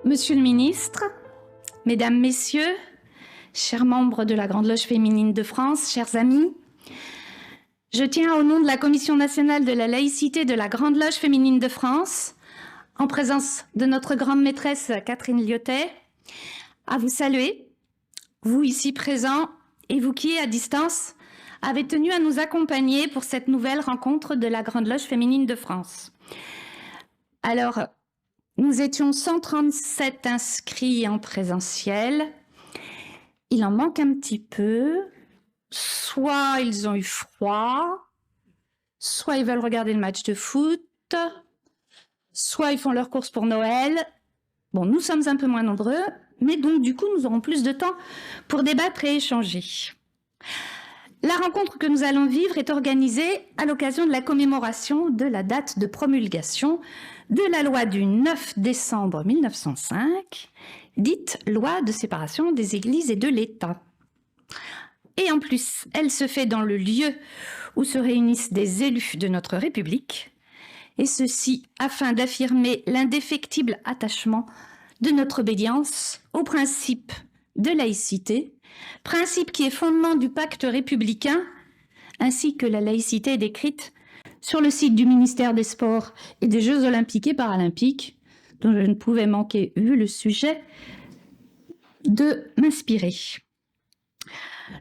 Monsieur le ministre, Mesdames, Messieurs, chers membres de la Grande Loge féminine de France, chers amis, je tiens au nom de la Commission nationale de la laïcité de la Grande Loge féminine de France, en présence de notre grande maîtresse Catherine Lyotet, à vous saluer, vous ici présents et vous qui, à distance, avez tenu à nous accompagner pour cette nouvelle rencontre de la Grande Loge féminine de France. Alors, nous étions 137 inscrits en présentiel. Il en manque un petit peu. Soit ils ont eu froid, soit ils veulent regarder le match de foot, soit ils font leurs courses pour Noël. Bon, nous sommes un peu moins nombreux, mais donc du coup, nous aurons plus de temps pour débattre et échanger. La rencontre que nous allons vivre est organisée à l'occasion de la commémoration de la date de promulgation de la loi du 9 décembre 1905, dite loi de séparation des églises et de l'État. Et en plus, elle se fait dans le lieu où se réunissent des élus de notre République, et ceci afin d'affirmer l'indéfectible attachement de notre obédience au principe de laïcité, principe qui est fondement du pacte républicain, ainsi que la laïcité est décrite sur le site du ministère des Sports et des Jeux Olympiques et Paralympiques, dont je ne pouvais manquer, vu le sujet, de m'inspirer.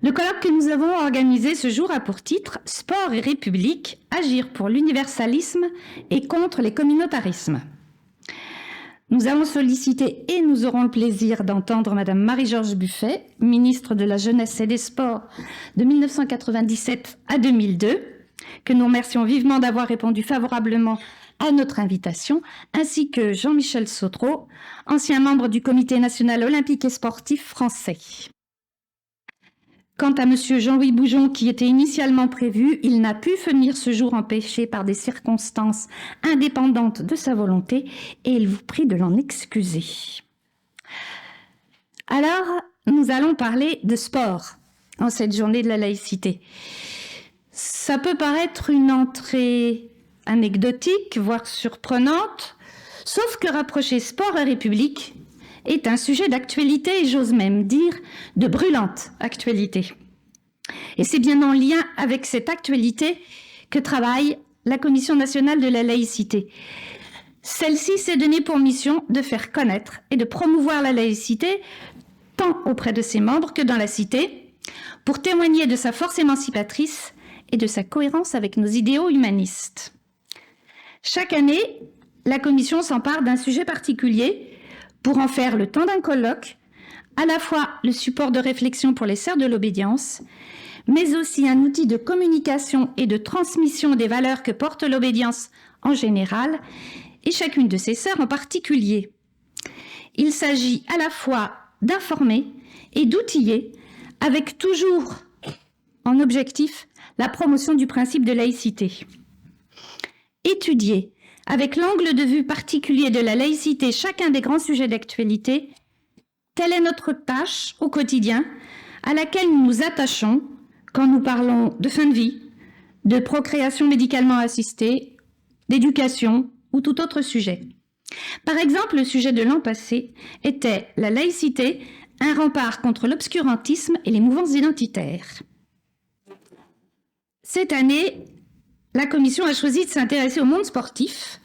Le colloque que nous avons organisé ce jour a pour titre « Sport et République, agir pour l'universalisme et contre les communautarismes ». Nous avons sollicité et nous aurons le plaisir d'entendre Madame Marie-Georges Buffet, ministre de la Jeunesse et des Sports de 1997 à 2002, que nous remercions vivement d'avoir répondu favorablement à notre invitation, ainsi que Jean-Michel Sautreau, ancien membre du Comité national olympique et sportif français. Quant à Monsieur Jean-Louis Boujon, qui était initialement prévu, il n'a pu venir ce jour empêché par des circonstances indépendantes de sa volonté et il vous prie de l'en excuser. Alors, nous allons parler de sport en cette journée de la laïcité. Ça peut paraître une entrée anecdotique, voire surprenante, sauf que rapprocher sport et République est un sujet d'actualité et j'ose même dire de brûlante actualité. Et c'est bien en lien avec cette actualité que travaille la Commission nationale de la laïcité. Celle-ci s'est donnée pour mission de faire connaître et de promouvoir la laïcité tant auprès de ses membres que dans la cité, pour témoigner de sa force émancipatrice et de sa cohérence avec nos idéaux humanistes. Chaque année, la Commission s'empare d'un sujet particulier pour en faire le temps d'un colloque, à la fois le support de réflexion pour les sœurs de l'obédience, mais aussi un outil de communication et de transmission des valeurs que porte l'obédience en général, et chacune de ses sœurs en particulier. Il s'agit à la fois d'informer et d'outiller, avec toujours en objectif la promotion du principe de laïcité. Étudier avec l'angle de vue particulier de la laïcité chacun des grands sujets d'actualité, telle est notre tâche au quotidien à laquelle nous nous attachons quand nous parlons de fin de vie, de procréation médicalement assistée, d'éducation ou tout autre sujet. Par exemple, le sujet de l'an passé était la laïcité, un rempart contre l'obscurantisme et les mouvances identitaires. Cette année, la Commission a choisi de s'intéresser au monde sportif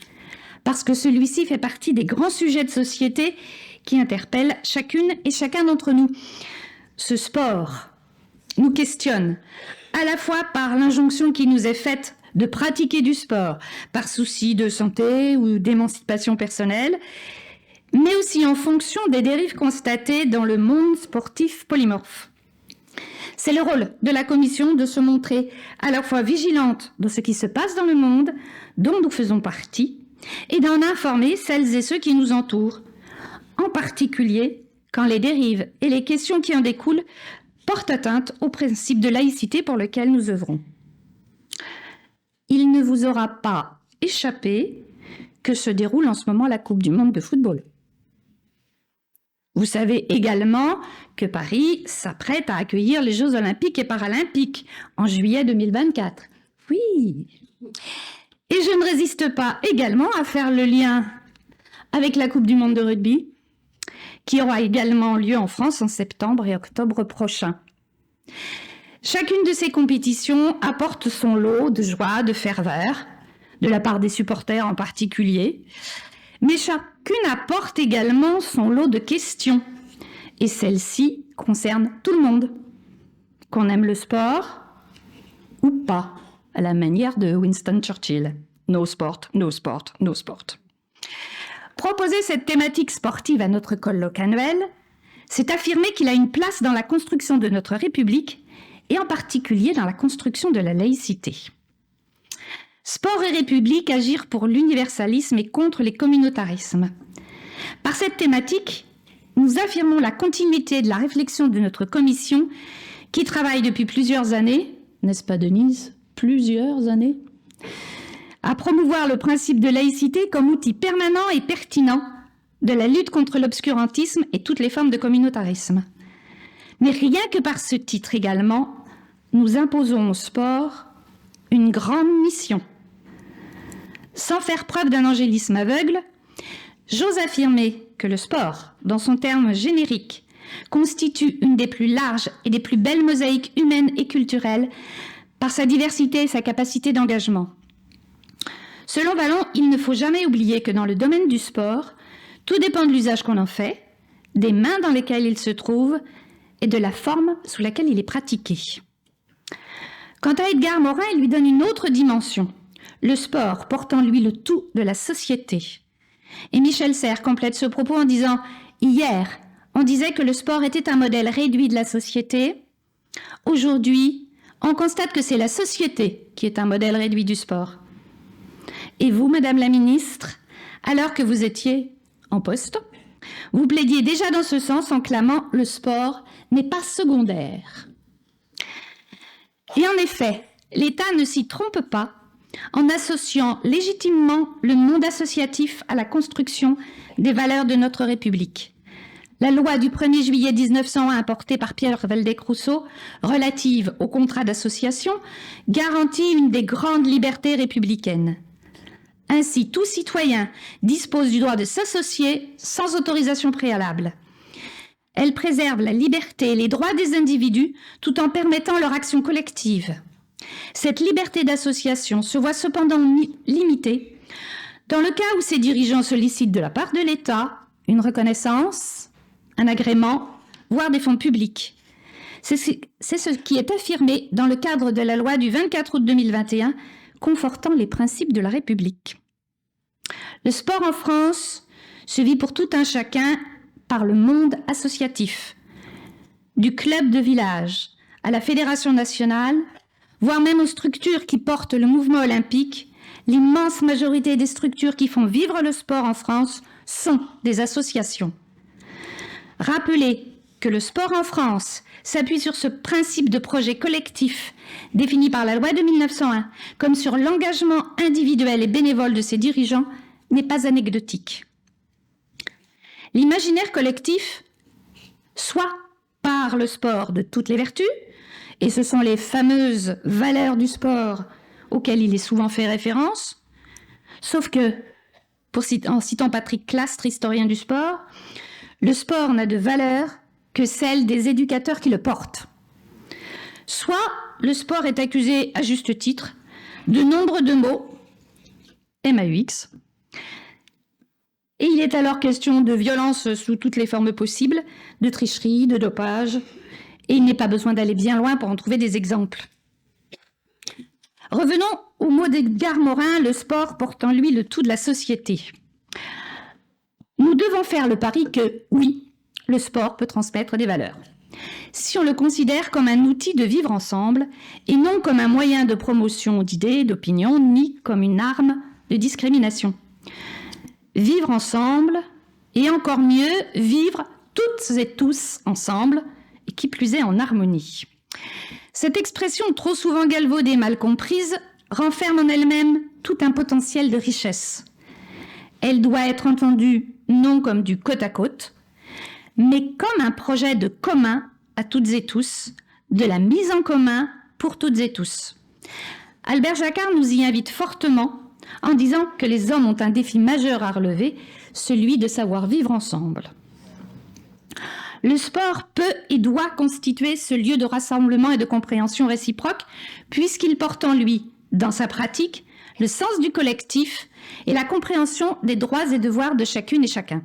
parce que celui-ci fait partie des grands sujets de société qui interpellent chacune et chacun d'entre nous. Ce sport nous questionne à la fois par l'injonction qui nous est faite de pratiquer du sport par souci de santé ou d'émancipation personnelle, mais aussi en fonction des dérives constatées dans le monde sportif polymorphe. C'est le rôle de la Commission de se montrer à la fois vigilante de ce qui se passe dans le monde dont nous faisons partie et d'en informer celles et ceux qui nous entourent, en particulier quand les dérives et les questions qui en découlent portent atteinte au principe de laïcité pour lequel nous œuvrons. Il ne vous aura pas échappé que se déroule en ce moment la Coupe du monde de football. Vous savez également que Paris s'apprête à accueillir les Jeux olympiques et paralympiques en juillet 2024. Oui. Et je ne résiste pas également à faire le lien avec la Coupe du monde de rugby qui aura également lieu en France en septembre et octobre prochains. Chacune de ces compétitions apporte son lot de joie, de ferveur, de la part des supporters en particulier, mais chacune apporte également son lot de questions, et celles-ci concernent tout le monde, qu'on aime le sport ou pas, à la manière de Winston Churchill. No sport, no sport, no sport. Proposer cette thématique sportive à notre colloque annuel, c'est affirmer qu'il a une place dans la construction de notre République et en particulier dans la construction de la laïcité. Sport et République, agir pour l'universalisme et contre les communautarismes. Par cette thématique, nous affirmons la continuité de la réflexion de notre commission qui travaille depuis plusieurs années, n'est-ce pas Denise? Plusieurs années, à promouvoir le principe de laïcité comme outil permanent et pertinent de la lutte contre l'obscurantisme et toutes les formes de communautarisme. Mais rien que par ce titre également, nous imposons au sport une grande mission. Sans faire preuve d'un angélisme aveugle, j'ose affirmer que le sport, dans son terme générique, constitue une des plus larges et des plus belles mosaïques humaines et culturelles par sa diversité et sa capacité d'engagement. Selon Vallon, il ne faut jamais oublier que dans le domaine du sport, tout dépend de l'usage qu'on en fait, des mains dans lesquelles il se trouve et de la forme sous laquelle il est pratiqué. Quant à Edgar Morin, il lui donne une autre dimension. Le sport porte en lui le tout de la société. Et Michel Serres complète ce propos en disant « Hier, on disait que le sport était un modèle réduit de la société. Aujourd'hui, on constate que c'est la société qui est un modèle réduit du sport. » Et vous, Madame la Ministre, alors que vous étiez en poste, vous plaidiez déjà dans ce sens en clamant « Le sport n'est pas secondaire ». Et en effet, l'État ne s'y trompe pas en associant légitimement le monde associatif à la construction des valeurs de notre République. La loi du 1er juillet 1901 portée par Pierre Waldeck-Rousseau, relative au contrat d'association, garantit une des grandes libertés républicaines. Ainsi, tout citoyen dispose du droit de s'associer sans autorisation préalable. Elle préserve la liberté et les droits des individus tout en permettant leur action collective. Cette liberté d'association se voit cependant limitée dans le cas où ses dirigeants sollicitent de la part de l'État une reconnaissance, un agrément, voire des fonds publics. C'est ce qui est affirmé dans le cadre de la loi du 24 août 2021 confortant les principes de la République. Le sport en France se vit pour tout un chacun par le monde associatif, du club de village à la fédération nationale, voire même aux structures qui portent le mouvement olympique. L'immense majorité des structures qui font vivre le sport en France sont des associations. Rappelez que le sport en France s'appuie sur ce principe de projet collectif défini par la loi de 1901, comme sur l'engagement individuel et bénévole de ses dirigeants, n'est pas anecdotique. L'imaginaire collectif, soit par le sport de toutes les vertus, et ce sont les fameuses valeurs du sport auxquelles il est souvent fait référence, sauf que, en citant Patrick Clastre, historien du sport, le sport n'a de valeur que celle des éducateurs qui le portent. Soit le sport est accusé, à juste titre, de nombre de mots, MAUX, et il est alors question de violence sous toutes les formes possibles, de tricherie, de dopage, et il n'est pas besoin d'aller bien loin pour en trouver des exemples. Revenons au mot d'Edgar Morin, le sport porte en lui le tout de la société. Nous devons faire le pari que, oui, le sport peut transmettre des valeurs. Si on le considère comme un outil de vivre ensemble et non comme un moyen de promotion d'idées, d'opinions, ni comme une arme de discrimination. Vivre ensemble et encore mieux, vivre toutes et tous ensemble et qui plus est en harmonie. Cette expression trop souvent galvaudée et mal comprise renferme en elle-même tout un potentiel de richesse. Elle doit être entendue non comme du côte à côte, mais comme un projet de commun à toutes et tous, de la mise en commun pour toutes et tous. Albert Jacquard nous y invite fortement en disant que les hommes ont un défi majeur à relever, celui de savoir vivre ensemble. Le sport peut et doit constituer ce lieu de rassemblement et de compréhension réciproque, puisqu'il porte en lui, dans sa pratique, le sens du collectif et la compréhension des droits et devoirs de chacune et chacun.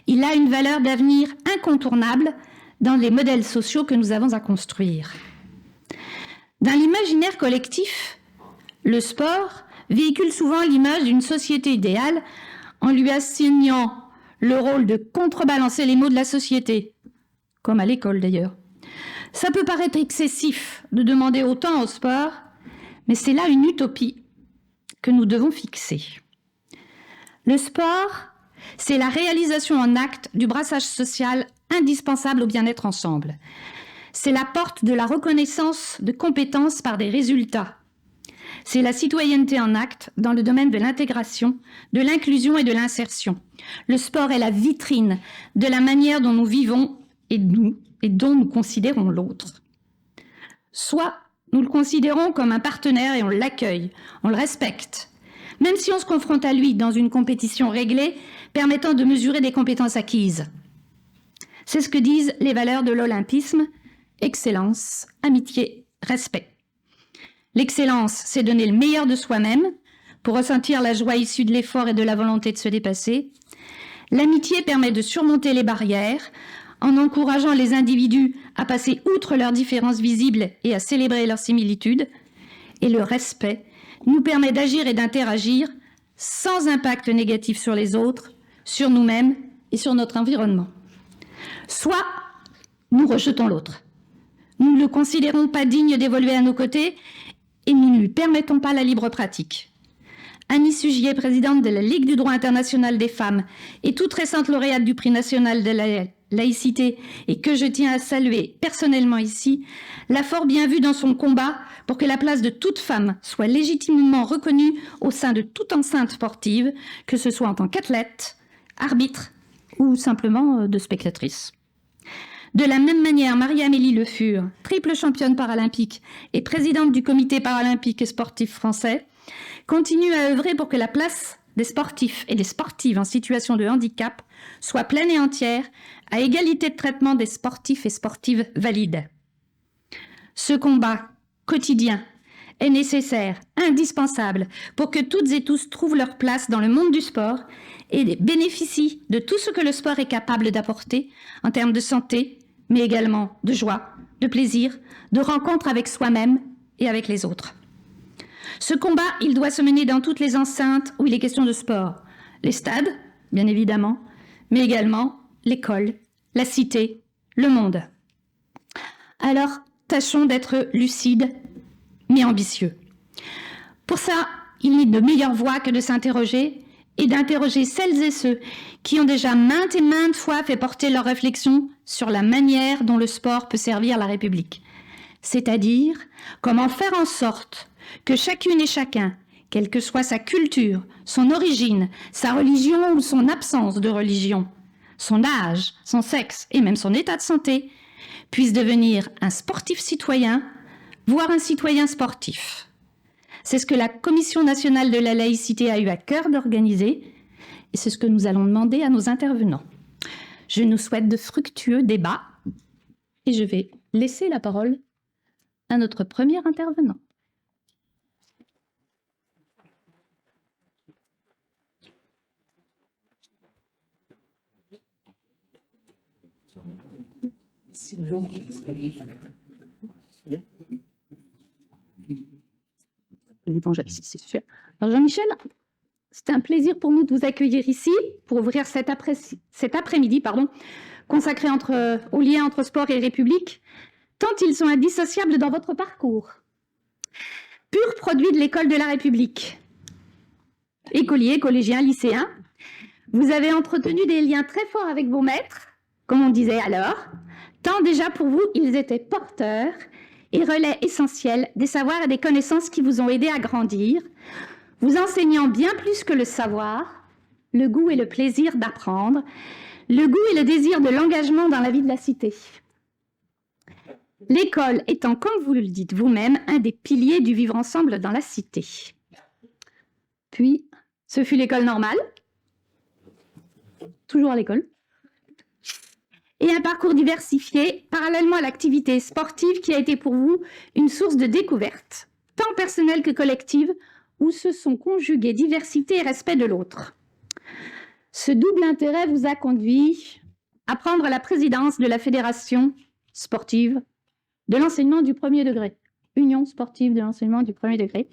Il a une valeur d'avenir incontournable dans les modèles sociaux que nous avons à construire. Dans l'imaginaire collectif, le sport véhicule souvent l'image d'une société idéale en lui assignant le rôle de contrebalancer les maux de la société, comme à l'école d'ailleurs. Ça peut paraître excessif de demander autant au sport, mais c'est là une utopie que nous devons fixer. Le sport, c'est la réalisation en acte du brassage social indispensable au bien-être ensemble. C'est la porte de la reconnaissance de compétences par des résultats. C'est la citoyenneté en acte dans le domaine de l'intégration, de l'inclusion et de l'insertion. Le sport est la vitrine de la manière dont nous vivons et dont nous considérons l'autre. Soit nous le considérons comme un partenaire et on l'accueille, on le respecte, même si on se confronte à lui dans une compétition réglée permettant de mesurer des compétences acquises. C'est ce que disent les valeurs de l'olympisme: excellence, amitié, respect. L'excellence, c'est donner le meilleur de soi-même pour ressentir la joie issue de l'effort et de la volonté de se dépasser. L'amitié permet de surmonter les barrières en encourageant les individus à passer outre leurs différences visibles et à célébrer leurs similitudes. Et le respect nous permet d'agir et d'interagir sans impact négatif sur les autres, sur nous-mêmes et sur notre environnement. Soit nous rejetons l'autre. Nous ne le considérons pas digne d'évoluer à nos côtés et nous ne lui permettons pas la libre pratique. Annie Sugier, présidente de la Ligue du droit international des femmes et toute récente lauréate du prix national de la laïcité, et que je tiens à saluer personnellement ici, l'a fort bien vu dans son combat pour que la place de toute femme soit légitimement reconnue au sein de toute enceinte sportive, que ce soit en tant qu'athlète, arbitre ou simplement de spectatrice. De la même manière, Marie-Amélie Le Fur, triple championne paralympique et présidente du comité paralympique et sportif français, continue à œuvrer pour que la place des sportifs et des sportives en situation de handicap soit pleine et entière, à égalité de traitement des sportifs et sportives valides. Ce combat quotidien est nécessaire, indispensable, pour que toutes et tous trouvent leur place dans le monde du sport et bénéficient de tout ce que le sport est capable d'apporter en termes de santé, mais également de joie, de plaisir, de rencontre avec soi-même et avec les autres. Ce combat, il doit se mener dans toutes les enceintes où il est question de sport. Les stades, bien évidemment, mais également l'école, la cité, le monde. Alors, tâchons d'être lucides, mais ambitieux. Pour ça, il n'est de meilleure voie que de s'interroger et d'interroger celles et ceux qui ont déjà maintes et maintes fois fait porter leurs réflexions sur la manière dont le sport peut servir la République. C'est-à-dire, comment faire en sorte que chacune et chacun, quelle que soit sa culture, son origine, sa religion ou son absence de religion, son âge, son sexe et même son état de santé, puisse devenir un sportif citoyen, voire un citoyen sportif. C'est ce que la Commission nationale de la laïcité a eu à cœur d'organiser et c'est ce que nous allons demander à nos intervenants. Je nous souhaite de fructueux débats et je vais laisser la parole à notre premier intervenant. Alors Jean-Michel, c'est un plaisir pour nous de vous accueillir ici pour ouvrir cet après-midi consacré aux liens entre sport et République, tant ils sont indissociables dans votre parcours. Pur produit de l'école de la République. Écolier, collégien, lycéen, vous avez entretenu des liens très forts avec vos maîtres, comme on disait alors, tant déjà pour vous, ils étaient porteurs et relais essentiels des savoirs et des connaissances qui vous ont aidé à grandir, vous enseignant bien plus que le savoir, le goût et le plaisir d'apprendre, le goût et le désir de l'engagement dans la vie de la cité. L'école étant, comme vous le dites vous-même, un des piliers du vivre ensemble dans la cité. Puis, ce fut l'école normale, toujours à l'école. et un parcours diversifié parallèlement à l'activité sportive qui a été pour vous une source de découverte, tant personnelle que collective, où se sont conjugués diversité et respect de l'autre. Ce double intérêt vous a conduit à prendre la présidence de la Fédération sportive de l'enseignement du premier degré, Union sportive de l'enseignement du premier degré,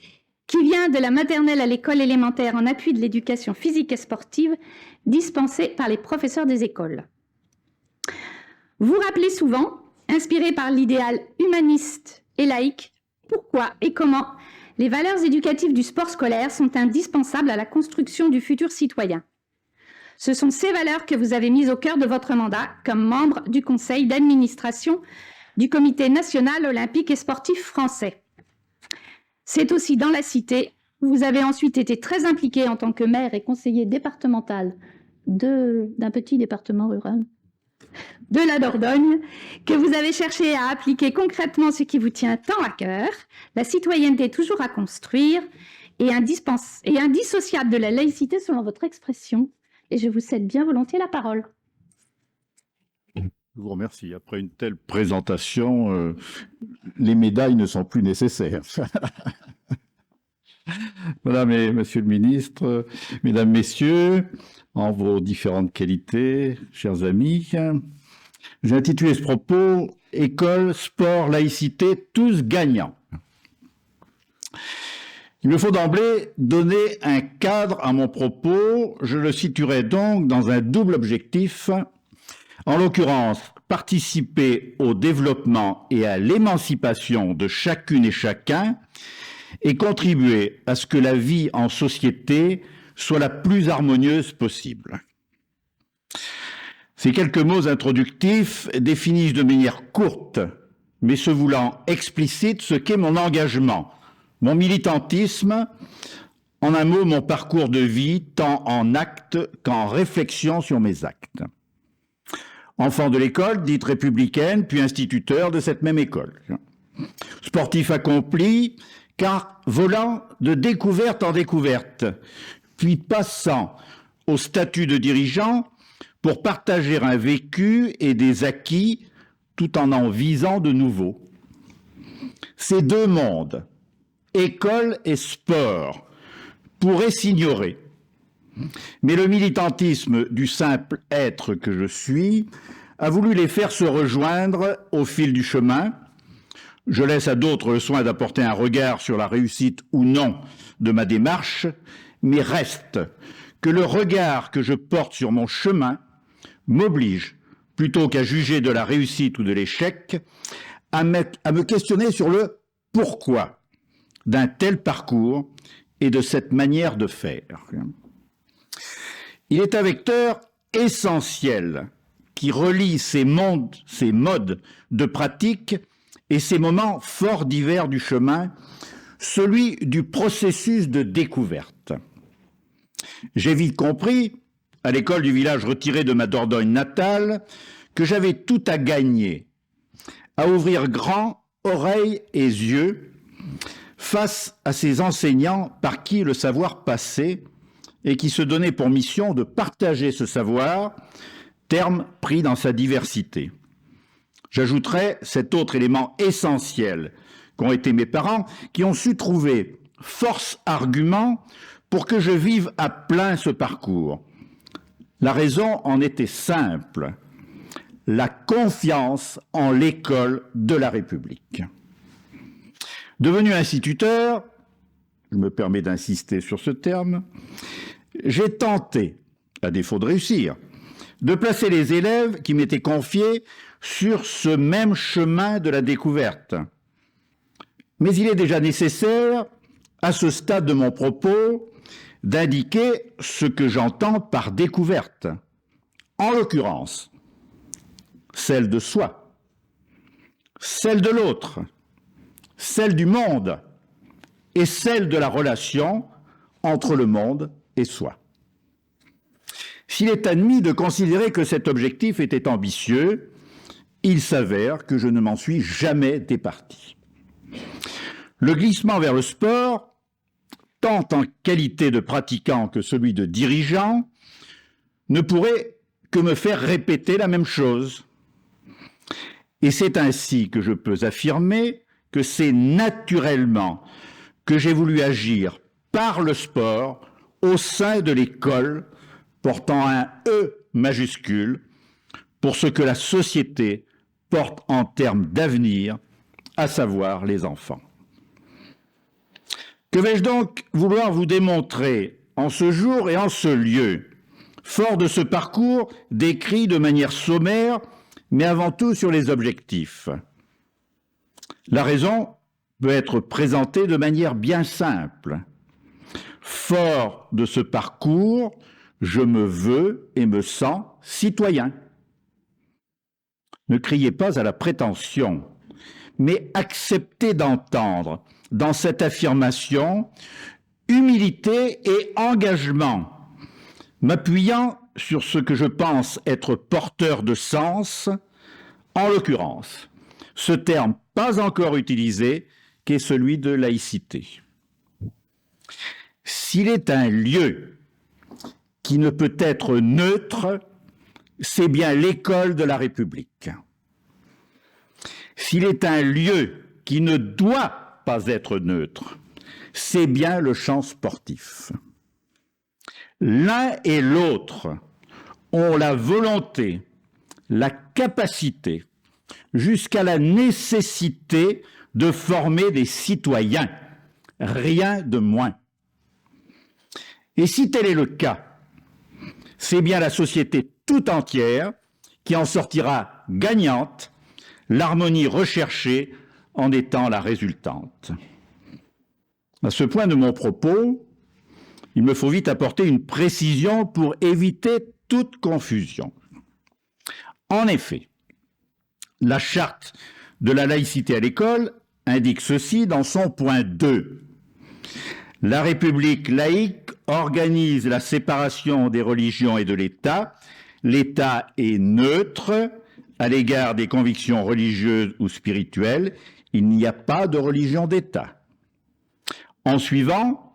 qui vient de la maternelle à l'école élémentaire en appui de l'éducation physique et sportive dispensée par les professeurs des écoles. Vous rappelez souvent, inspiré par l'idéal humaniste et laïque, pourquoi et comment les valeurs éducatives du sport scolaire sont indispensables à la construction du futur citoyen. Ce sont ces valeurs que vous avez mises au cœur de votre mandat comme membre du conseil d'administration du Comité national olympique et sportif français. C'est aussi dans la Cité où vous avez ensuite été très impliqué en tant que maire et conseiller départemental d'un petit département rural de la Dordogne, que vous avez cherché à appliquer concrètement ce qui vous tient tant à cœur, la citoyenneté toujours à construire et indissociable de la laïcité selon votre expression. Et je vous cède bien volontiers la parole. Je vous remercie. Après une telle présentation, les médailles ne sont plus nécessaires. Madame et Monsieur le Ministre, Mesdames, Messieurs, en vos différentes qualités, chers amis, j'ai intitulé ce propos « École, sport, laïcité, tous gagnants ». Il me faut d'emblée donner un cadre à mon propos. Je le situerai donc dans un double objectif. En l'occurrence, participer au développement et à l'émancipation de chacune et chacun et contribuer à ce que la vie en société soit la plus harmonieuse possible. Ces quelques mots introductifs définissent de manière courte, mais se voulant explicite, ce qu'est mon engagement, mon militantisme, en un mot, mon parcours de vie, tant en actes qu'en réflexion sur mes actes. Enfant de l'école, dite républicaine, puis instituteur de cette même école. Sportif accompli, car volant de découverte en découverte, puis passant au statut de dirigeant pour partager un vécu et des acquis tout en visant de nouveaux. Ces deux mondes, école et sport, pourraient s'ignorer. Mais le militantisme du simple être que je suis a voulu les faire se rejoindre au fil du chemin. Je laisse à d'autres le soin d'apporter un regard sur la réussite ou non de ma démarche, mais reste que le regard que je porte sur mon chemin m'oblige, plutôt qu'à juger de la réussite ou de l'échec, à me questionner sur le pourquoi d'un tel parcours et de cette manière de faire. Il est un vecteur essentiel qui relie ces modes de pratique et ces moments forts divers du chemin, celui du processus de découverte. J'ai vite compris, à l'école du village retiré de ma Dordogne natale, que j'avais tout à gagner, à ouvrir grand oreilles et yeux face à ces enseignants par qui le savoir passait et qui se donnaient pour mission de partager ce savoir, terme pris dans sa diversité. J'ajouterai cet autre élément essentiel qu'ont été mes parents, qui ont su trouver force argument pour que je vive à plein ce parcours. La raison en était simple, la confiance en l'école de la République. Devenu instituteur, je me permets d'insister sur ce terme, j'ai tenté, à défaut de réussir, de placer les élèves qui m'étaient confiés sur ce même chemin de la découverte. Mais il est déjà nécessaire, à ce stade de mon propos, d'indiquer ce que j'entends par découverte. En l'occurrence, celle de soi, celle de l'autre, celle du monde et celle de la relation entre le monde et soi. S'il est admis de considérer que cet objectif était ambitieux, il s'avère que je ne m'en suis jamais départi. Le glissement vers le sport, tant en qualité de pratiquant que celui de dirigeant, ne pourrait que me faire répéter la même chose. Et c'est ainsi que je peux affirmer que c'est naturellement que j'ai voulu agir par le sport au sein de l'école, portant un E majuscule, pour ce que la société porte en termes d'avenir, à savoir les enfants. Que vais-je donc vouloir vous démontrer en ce jour et en ce lieu, fort de ce parcours décrit de manière sommaire, mais avant tout sur les objectifs? La raison peut être présentée de manière bien simple. Fort de ce parcours, je me veux et me sens citoyen. Ne criez pas à la prétention, mais acceptez d'entendre dans cette affirmation humilité et engagement, m'appuyant sur ce que je pense être porteur de sens, en l'occurrence, ce terme pas encore utilisé, qui est celui de laïcité. S'il est un lieu qui ne peut être neutre, c'est bien l'école de la République. S'il est un lieu qui ne doit pas être neutre, c'est bien le champ sportif. L'un et l'autre ont la volonté, la capacité, jusqu'à la nécessité de former des citoyens, rien de moins. Et si tel est le cas, c'est bien la société tout entière qui en sortira gagnante, l'harmonie recherchée en étant la résultante. À ce point de mon propos, il me faut vite apporter une précision pour éviter toute confusion. En effet, la charte de la laïcité à l'école indique ceci dans son point 2. La République laïque organise la séparation des religions et de l'État. L'État est neutre à l'égard des convictions religieuses ou spirituelles. Il n'y a pas de religion d'État. En suivant,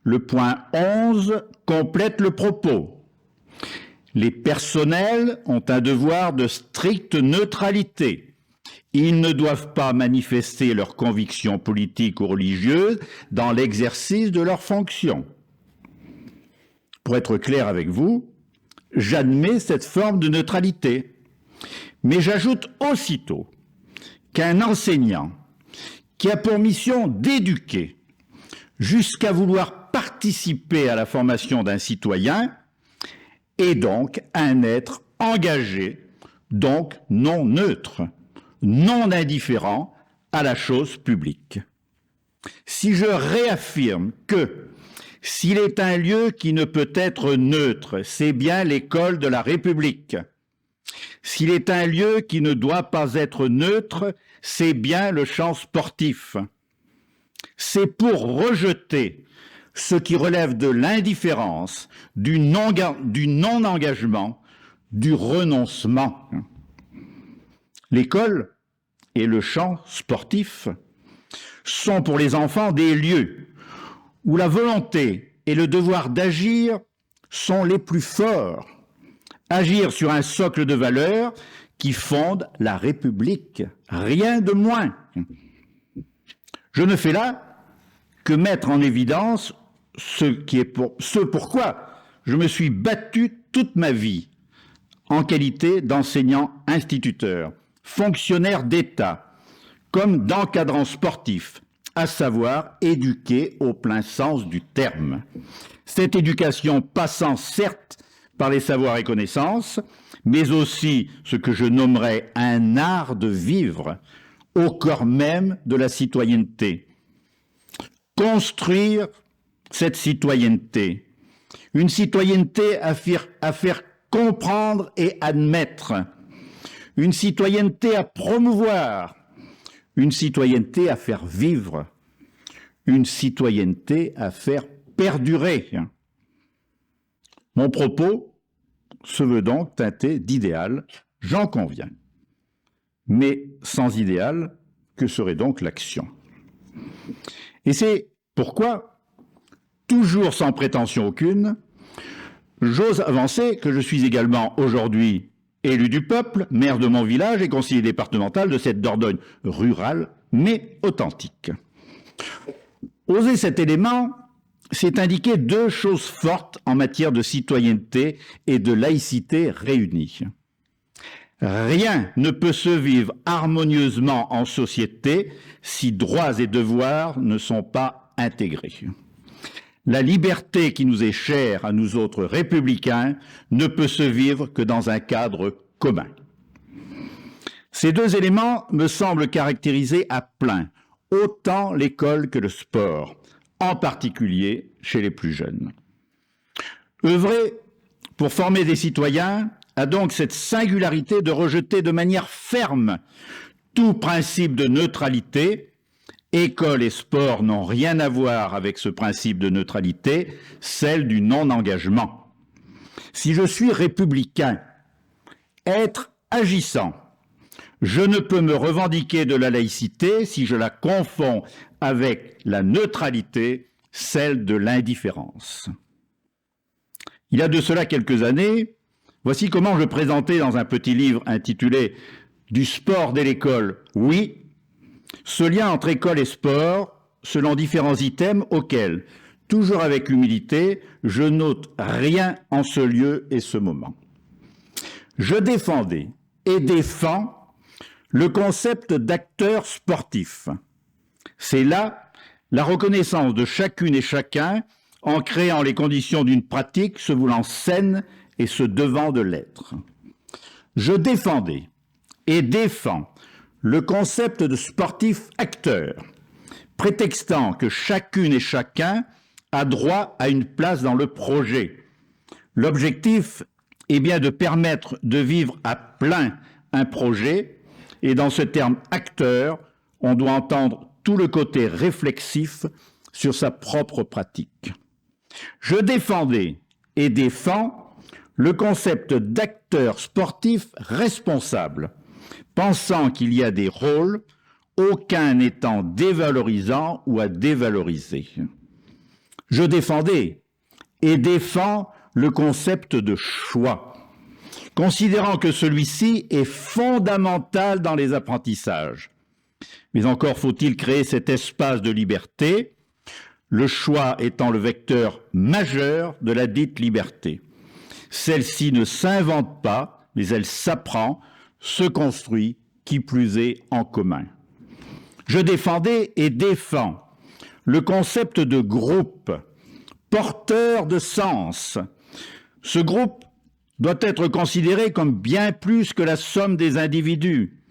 le point 11 complète le propos. Les personnels ont un devoir de stricte neutralité. Ils ne doivent pas manifester leurs convictions politiques ou religieuses dans l'exercice de leurs fonctions. Pour être clair avec vous, j'admets cette forme de neutralité, mais j'ajoute aussitôt qu'un enseignant qui a pour mission d'éduquer jusqu'à vouloir participer à la formation d'un citoyen est donc un être engagé, donc non neutre, non indifférent à la chose publique. Si je réaffirme que s'il est un lieu qui ne peut être neutre, c'est bien l'école de la République. S'il est un lieu qui ne doit pas être neutre, c'est bien le champ sportif. C'est pour rejeter ce qui relève de l'indifférence, du non-engagement, du renoncement. L'école et le champ sportif sont pour les enfants des lieux où la volonté et le devoir d'agir sont les plus forts. Agir sur un socle de valeurs qui fonde la République, rien de moins. Je ne fais là que mettre en évidence ce pourquoi je me suis battu toute ma vie en qualité d'enseignant instituteur, fonctionnaire d'État, comme d'encadrant sportif, à savoir éduquer au plein sens du terme. Cette éducation passant certes par les savoirs et connaissances, mais aussi ce que je nommerais un art de vivre au cœur même de la citoyenneté. Construire cette citoyenneté, une citoyenneté à faire comprendre et admettre, une citoyenneté à promouvoir, une citoyenneté à faire vivre, une citoyenneté à faire perdurer. Mon propos se veut donc teinté d'idéal, j'en conviens. Mais sans idéal, que serait donc l'action? Et c'est pourquoi, toujours sans prétention aucune, j'ose avancer que je suis également aujourd'hui élu du peuple, maire de mon village et conseiller départemental de cette Dordogne rurale, mais authentique. Oser cet élément, c'est indiquer deux choses fortes en matière de citoyenneté et de laïcité réunies. Rien ne peut se vivre harmonieusement en société si droits et devoirs ne sont pas intégrés. La liberté qui nous est chère à nous autres républicains ne peut se vivre que dans un cadre commun. Ces deux éléments me semblent caractériser à plein autant l'école que le sport, en particulier chez les plus jeunes. Œuvrer pour former des citoyens a donc cette singularité de rejeter de manière ferme tout principe de neutralité. École et sport n'ont rien à voir avec ce principe de neutralité, celle du non-engagement. Si je suis républicain, être agissant, je ne peux me revendiquer de la laïcité si je la confonds avec la neutralité, celle de l'indifférence. Il y a de cela quelques années, voici comment je présentais dans un petit livre intitulé « Du sport dès l'école, oui », ce lien entre école et sport selon différents items auxquels, toujours avec humilité, je note rien en ce lieu et ce moment. Je défendais et défends le concept d'acteur sportif. C'est là la reconnaissance de chacune et chacun en créant les conditions d'une pratique se voulant saine et se devant de l'être. Je défendais et défends le concept de sportif acteur, prétextant que chacune et chacun a droit à une place dans le projet. L'objectif est bien de permettre de vivre à plein un projet, et dans ce terme acteur, on doit entendre tout le côté réflexif sur sa propre pratique. Je défendais et défends le concept d'acteur sportif responsable, pensant qu'il y a des rôles, aucun n'étant dévalorisant ou à dévaloriser. Je défendais et défends le concept de choix, considérant que celui-ci est fondamental dans les apprentissages. Mais encore faut-il créer cet espace de liberté, le choix étant le vecteur majeur de la dite liberté. Celle-ci ne s'invente pas, mais elle s'apprend, se construit, qui plus est en commun. Je défendais et défends le concept de groupe, porteur de sens. Ce groupe doit être considéré comme bien plus que la somme des individus.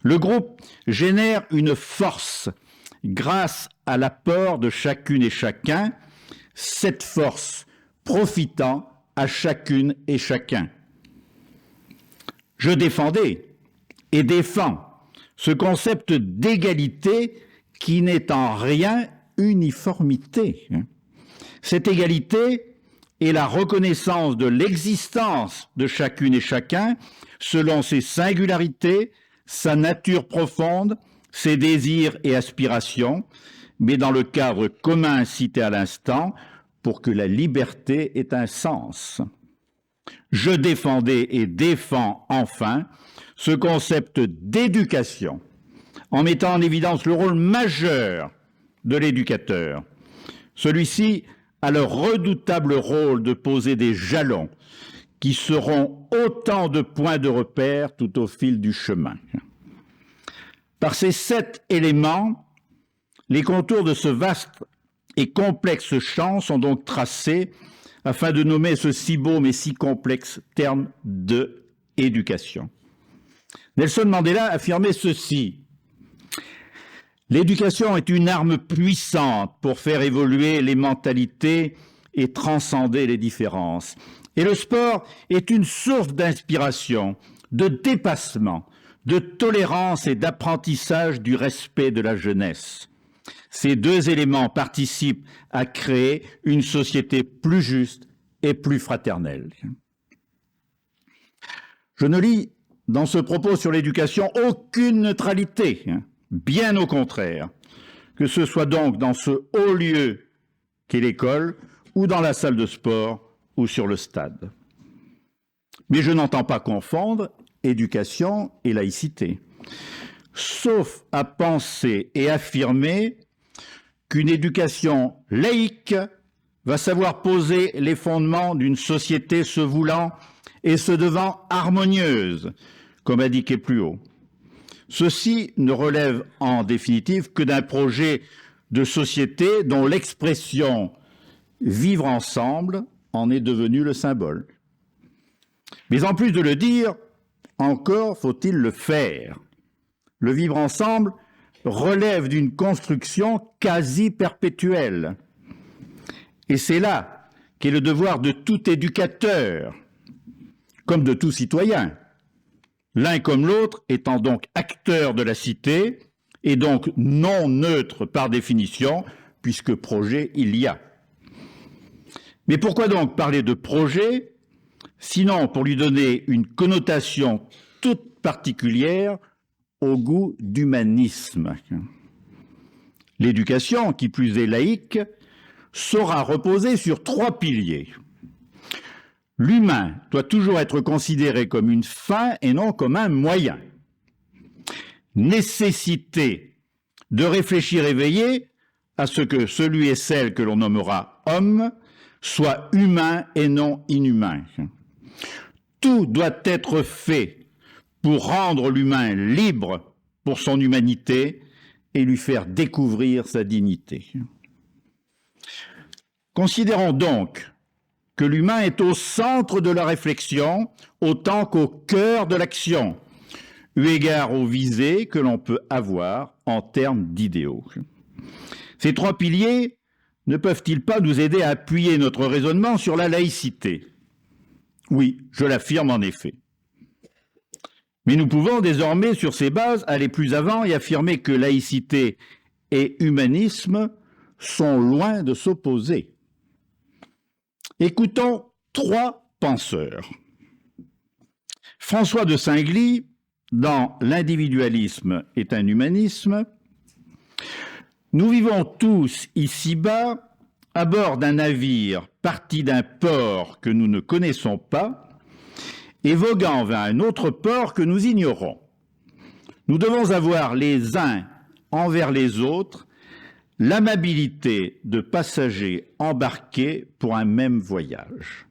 Le groupe génère une force grâce à l'apport de chacune et chacun, cette force profitant à chacune et chacun. Je défendais et défends ce concept d'égalité qui n'est en rien uniformité. Cette égalité est la reconnaissance de l'existence de chacune et chacun selon ses singularités, sa nature profonde, ses désirs et aspirations, mais dans le cadre commun cité à l'instant, pour que la liberté ait un sens. Je défendais et défends enfin ce concept d'éducation, en mettant en évidence le rôle majeur de l'éducateur. Celui-ci a le redoutable rôle de poser des jalons qui seront autant de points de repère tout au fil du chemin. Par ces 7 éléments, les contours de ce vaste et complexe champ sont donc tracés afin de nommer ce si beau mais si complexe terme de éducation. Nelson Mandela affirmait ceci: l'éducation est une arme puissante pour faire évoluer les mentalités et transcender les différences. Et le sport est une source d'inspiration, de dépassement, de tolérance et d'apprentissage du respect de la jeunesse. Ces 2 éléments participent à créer une société plus juste et plus fraternelle. Je ne lis dans ce propos sur l'éducation aucune neutralité, bien au contraire, que ce soit donc dans ce haut lieu qu'est l'école, ou dans la salle de sport, ou sur le stade. Mais je n'entends pas confondre éducation et laïcité, sauf à penser et affirmer qu'une éducation laïque va savoir poser les fondements d'une société se voulant et se devant harmonieuse, comme indiqué plus haut. Ceci ne relève en définitive que d'un projet de société dont l'expression « vivre ensemble » en est devenue le symbole. Mais en plus de le dire, encore faut-il le faire. Le vivre ensemble relève d'une construction quasi perpétuelle. Et c'est là qu'est le devoir de tout éducateur, comme de tout citoyen, l'un comme l'autre étant donc acteur de la cité et donc non neutre par définition, puisque projet il y a. Mais pourquoi donc parler de projet, sinon pour lui donner une connotation toute particulière au goût d'humanisme? L'éducation, qui plus est laïque, saura reposer sur 3 piliers. L'humain doit toujours être considéré comme une fin et non comme un moyen. Nécessité de réfléchir éveillé à ce que celui et celle que l'on nommera homme soit humain et non inhumain. Tout doit être fait pour rendre l'humain libre pour son humanité et lui faire découvrir sa dignité. Considérons donc que l'humain est au centre de la réflexion autant qu'au cœur de l'action, eu égard aux visées que l'on peut avoir en termes d'idéaux. Ces 3 piliers ne peuvent-ils pas nous aider à appuyer notre raisonnement sur la laïcité? Oui, je l'affirme en effet. Mais nous pouvons désormais, sur ces bases, aller plus avant et affirmer que laïcité et humanisme sont loin de s'opposer. Écoutons 3 penseurs. François de Saint-Gly, dans L'individualisme est un humanisme, nous vivons tous ici-bas à bord d'un navire parti d'un port que nous ne connaissons pas et voguant vers un autre port que nous ignorons. Nous devons avoir les uns envers les autres l'amabilité de passagers embarqués pour un même voyage.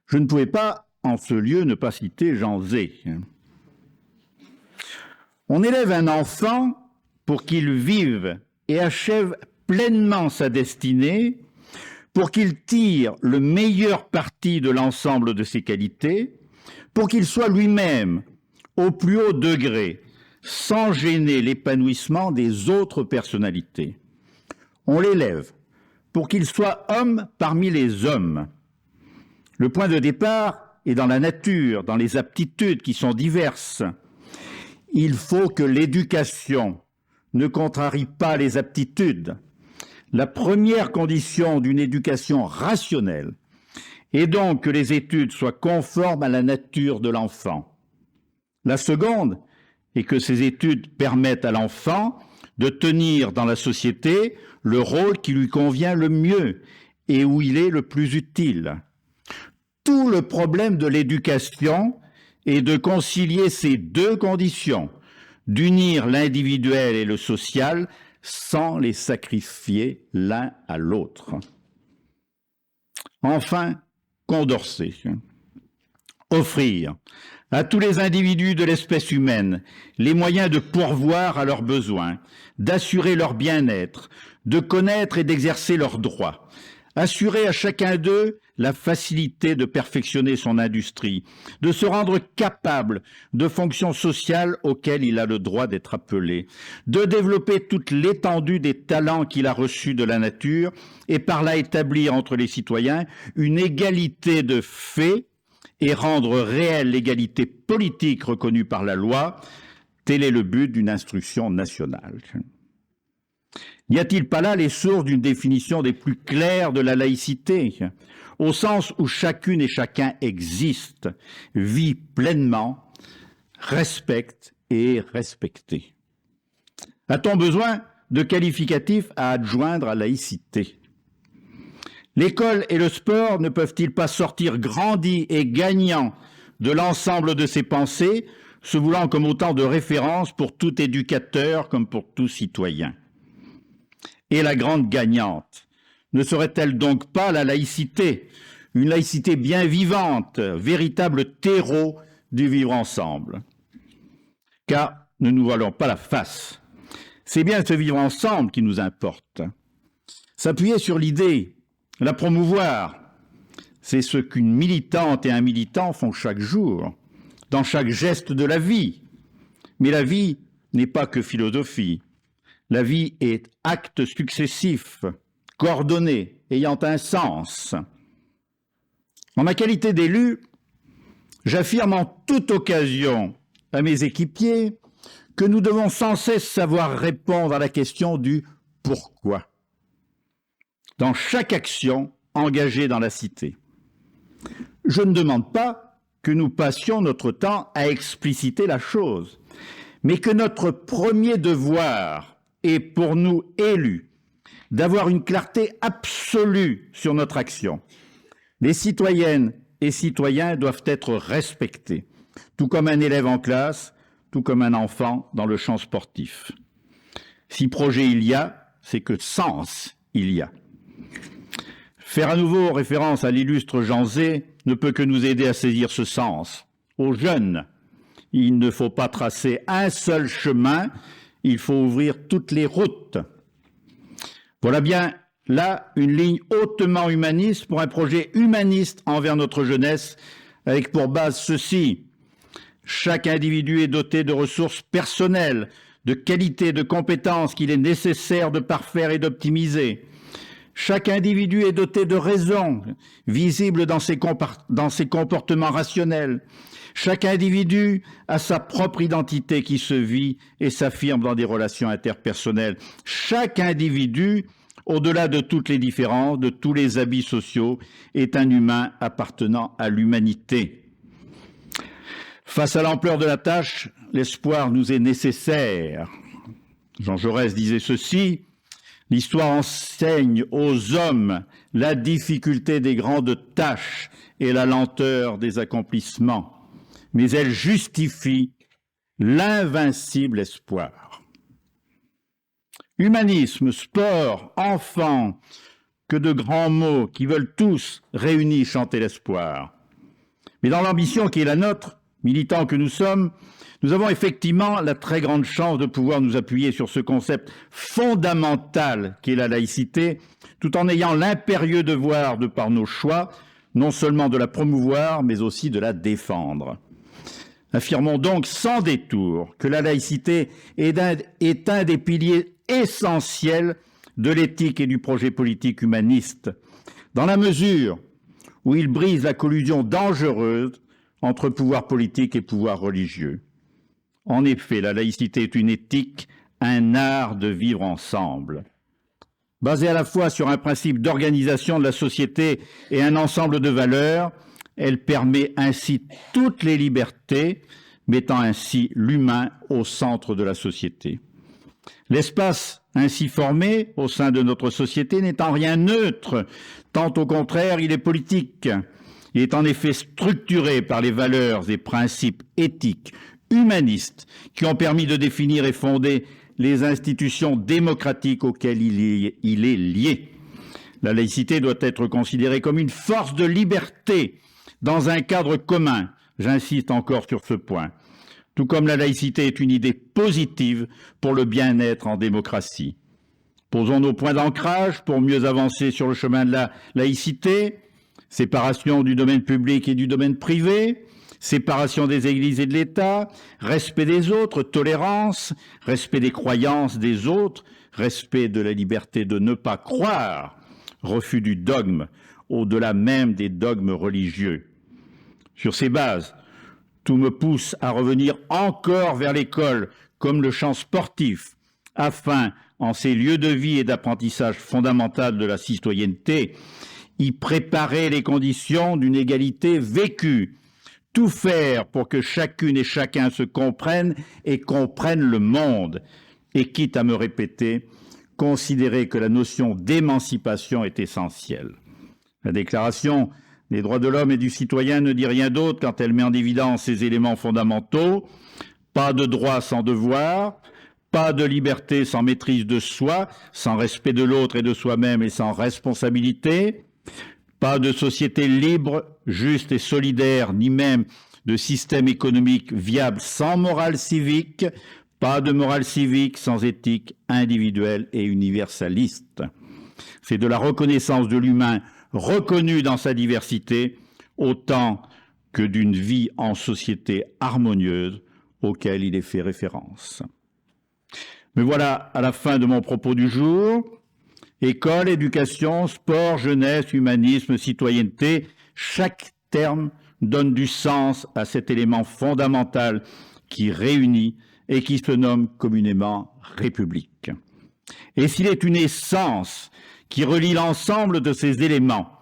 Je ne pouvais pas, en ce lieu, ne pas citer Jean Zay. On élève un enfant pour qu'il vive et achève pleinement sa destinée, pour qu'il tire le meilleur parti de l'ensemble de ses qualités, pour qu'il soit lui-même au plus haut degré, sans gêner l'épanouissement des autres personnalités. On l'élève pour qu'il soit homme parmi les hommes. Le point de départ est dans la nature, dans les aptitudes qui sont diverses. Il faut que l'éducation ne contrarie pas les aptitudes. La première condition d'une éducation rationnelle est donc que les études soient conformes à la nature de l'enfant. La seconde est que ces études permettent à l'enfant de tenir dans la société le rôle qui lui convient le mieux et où il est le plus utile. Tout le problème de l'éducation est de concilier ces 2 conditions, d'unir l'individuel et le social sans les sacrifier l'un à l'autre. Enfin, Condorcet. Offrir à tous les individus de l'espèce humaine les moyens de pourvoir à leurs besoins, d'assurer leur bien-être, de connaître et d'exercer leurs droits, assurer à chacun d'eux la facilité de perfectionner son industrie, de se rendre capable de fonctions sociales auxquelles il a le droit d'être appelé, de développer toute l'étendue des talents qu'il a reçus de la nature et par là établir entre les citoyens une égalité de fait et rendre réelle l'égalité politique reconnue par la loi. Tel est le but d'une instruction nationale. N'y a-t-il pas là les sources d'une définition des plus claires de la laïcité, au sens où chacune et chacun existe, vit pleinement, respecte et est respecté? A-t-on besoin de qualificatifs à adjoindre à laïcité? L'école et le sport ne peuvent-ils pas sortir grandis et gagnants de l'ensemble de ces pensées, se voulant comme autant de références pour tout éducateur comme pour tout citoyen? Et la grande gagnante ne serait-elle donc pas la laïcité, une laïcité bien vivante, véritable terreau du vivre ensemble? Car ne nous voilons pas la face, c'est bien ce vivre ensemble qui nous importe. S'appuyer sur l'idée, la promouvoir, c'est ce qu'une militante et un militant font chaque jour, dans chaque geste de la vie. Mais la vie n'est pas que philosophie. La vie est acte successif, coordonné, ayant un sens. En ma qualité d'élu, j'affirme en toute occasion à mes équipiers que nous devons sans cesse savoir répondre à la question du pourquoi dans chaque action engagée dans la cité. Je ne demande pas que nous passions notre temps à expliciter la chose, mais que notre premier devoir est pour nous élus d'avoir une clarté absolue sur notre action. Les citoyennes et citoyens doivent être respectés, tout comme un élève en classe, tout comme un enfant dans le champ sportif. Si projet il y a, c'est que sens il y a. Faire à nouveau référence à l'illustre Jean Zay ne peut que nous aider à saisir ce sens. Aux jeunes, il ne faut pas tracer un seul chemin, il faut ouvrir toutes les routes. Voilà bien là une ligne hautement humaniste pour un projet humaniste envers notre jeunesse, avec pour base ceci: chaque individu est doté de ressources personnelles, de qualités, de compétences qu'il est nécessaire de parfaire et d'optimiser. Chaque individu est doté de raisons, visibles dans ses comportements rationnels. Chaque individu a sa propre identité qui se vit et s'affirme dans des relations interpersonnelles. Chaque individu, au-delà de toutes les différences, de tous les habits sociaux, est un humain appartenant à l'humanité. Face à l'ampleur de la tâche, l'espoir nous est nécessaire. Jean Jaurès disait ceci: l'histoire enseigne aux hommes la difficulté des grandes tâches et la lenteur des accomplissements, mais elle justifie l'invincible espoir. Humanisme, sport, enfants, que de grands mots qui veulent tous, réunis, chanter l'espoir. Mais dans l'ambition qui est la nôtre, militants que nous sommes, nous avons effectivement la très grande chance de pouvoir nous appuyer sur ce concept fondamental qu'est la laïcité, tout en ayant l'impérieux devoir, de par nos choix, non seulement de la promouvoir, mais aussi de la défendre. Affirmons donc sans détour que la laïcité est un des piliers essentiels de l'éthique et du projet politique humaniste, dans la mesure où il brise la collusion dangereuse entre pouvoir politique et pouvoir religieux. En effet, la laïcité est une éthique, un art de vivre ensemble. Basée à la fois sur un principe d'organisation de la société et un ensemble de valeurs, elle permet ainsi toutes les libertés, mettant ainsi l'humain au centre de la société. L'espace ainsi formé au sein de notre société n'est en rien neutre, tant au contraire il est politique. Il est en effet structuré par les valeurs et principes éthiques, humanistes, qui ont permis de définir et fonder les institutions démocratiques auxquelles il est lié. La laïcité doit être considérée comme une force de liberté dans un cadre commun. J'insiste encore sur ce point. Tout comme la laïcité est une idée positive pour le bien-être en démocratie. Posons nos points d'ancrage pour mieux avancer sur le chemin de la laïcité. Séparation du domaine public et du domaine privé, séparation des églises et de l'État, respect des autres, tolérance, respect des croyances des autres, respect de la liberté de ne pas croire, refus du dogme, au-delà même des dogmes religieux. Sur ces bases, tout me pousse à revenir encore vers l'école comme le champ sportif, afin, en ces lieux de vie et d'apprentissage fondamental de la citoyenneté, y préparer les conditions d'une égalité vécue, tout faire pour que chacune et chacun se comprenne et comprenne le monde, et quitte à me répéter, considérer que la notion d'émancipation est essentielle. La Déclaration des droits de l'homme et du citoyen ne dit rien d'autre quand elle met en évidence ces éléments fondamentaux. Pas de droit sans devoir, pas de liberté sans maîtrise de soi, sans respect de l'autre et de soi-même et sans responsabilité, pas de société libre, juste et solidaire, ni même de système économique viable sans morale civique, pas de morale civique sans éthique individuelle et universaliste. C'est de la reconnaissance de l'humain reconnu dans sa diversité, autant que d'une vie en société harmonieuse auquel il est fait référence. Me voilà à la fin de mon propos du jour. École, éducation, sport, jeunesse, humanisme, citoyenneté, chaque terme donne du sens à cet élément fondamental qui réunit et qui se nomme communément République. Et s'il est une essence qui relie l'ensemble de ces éléments,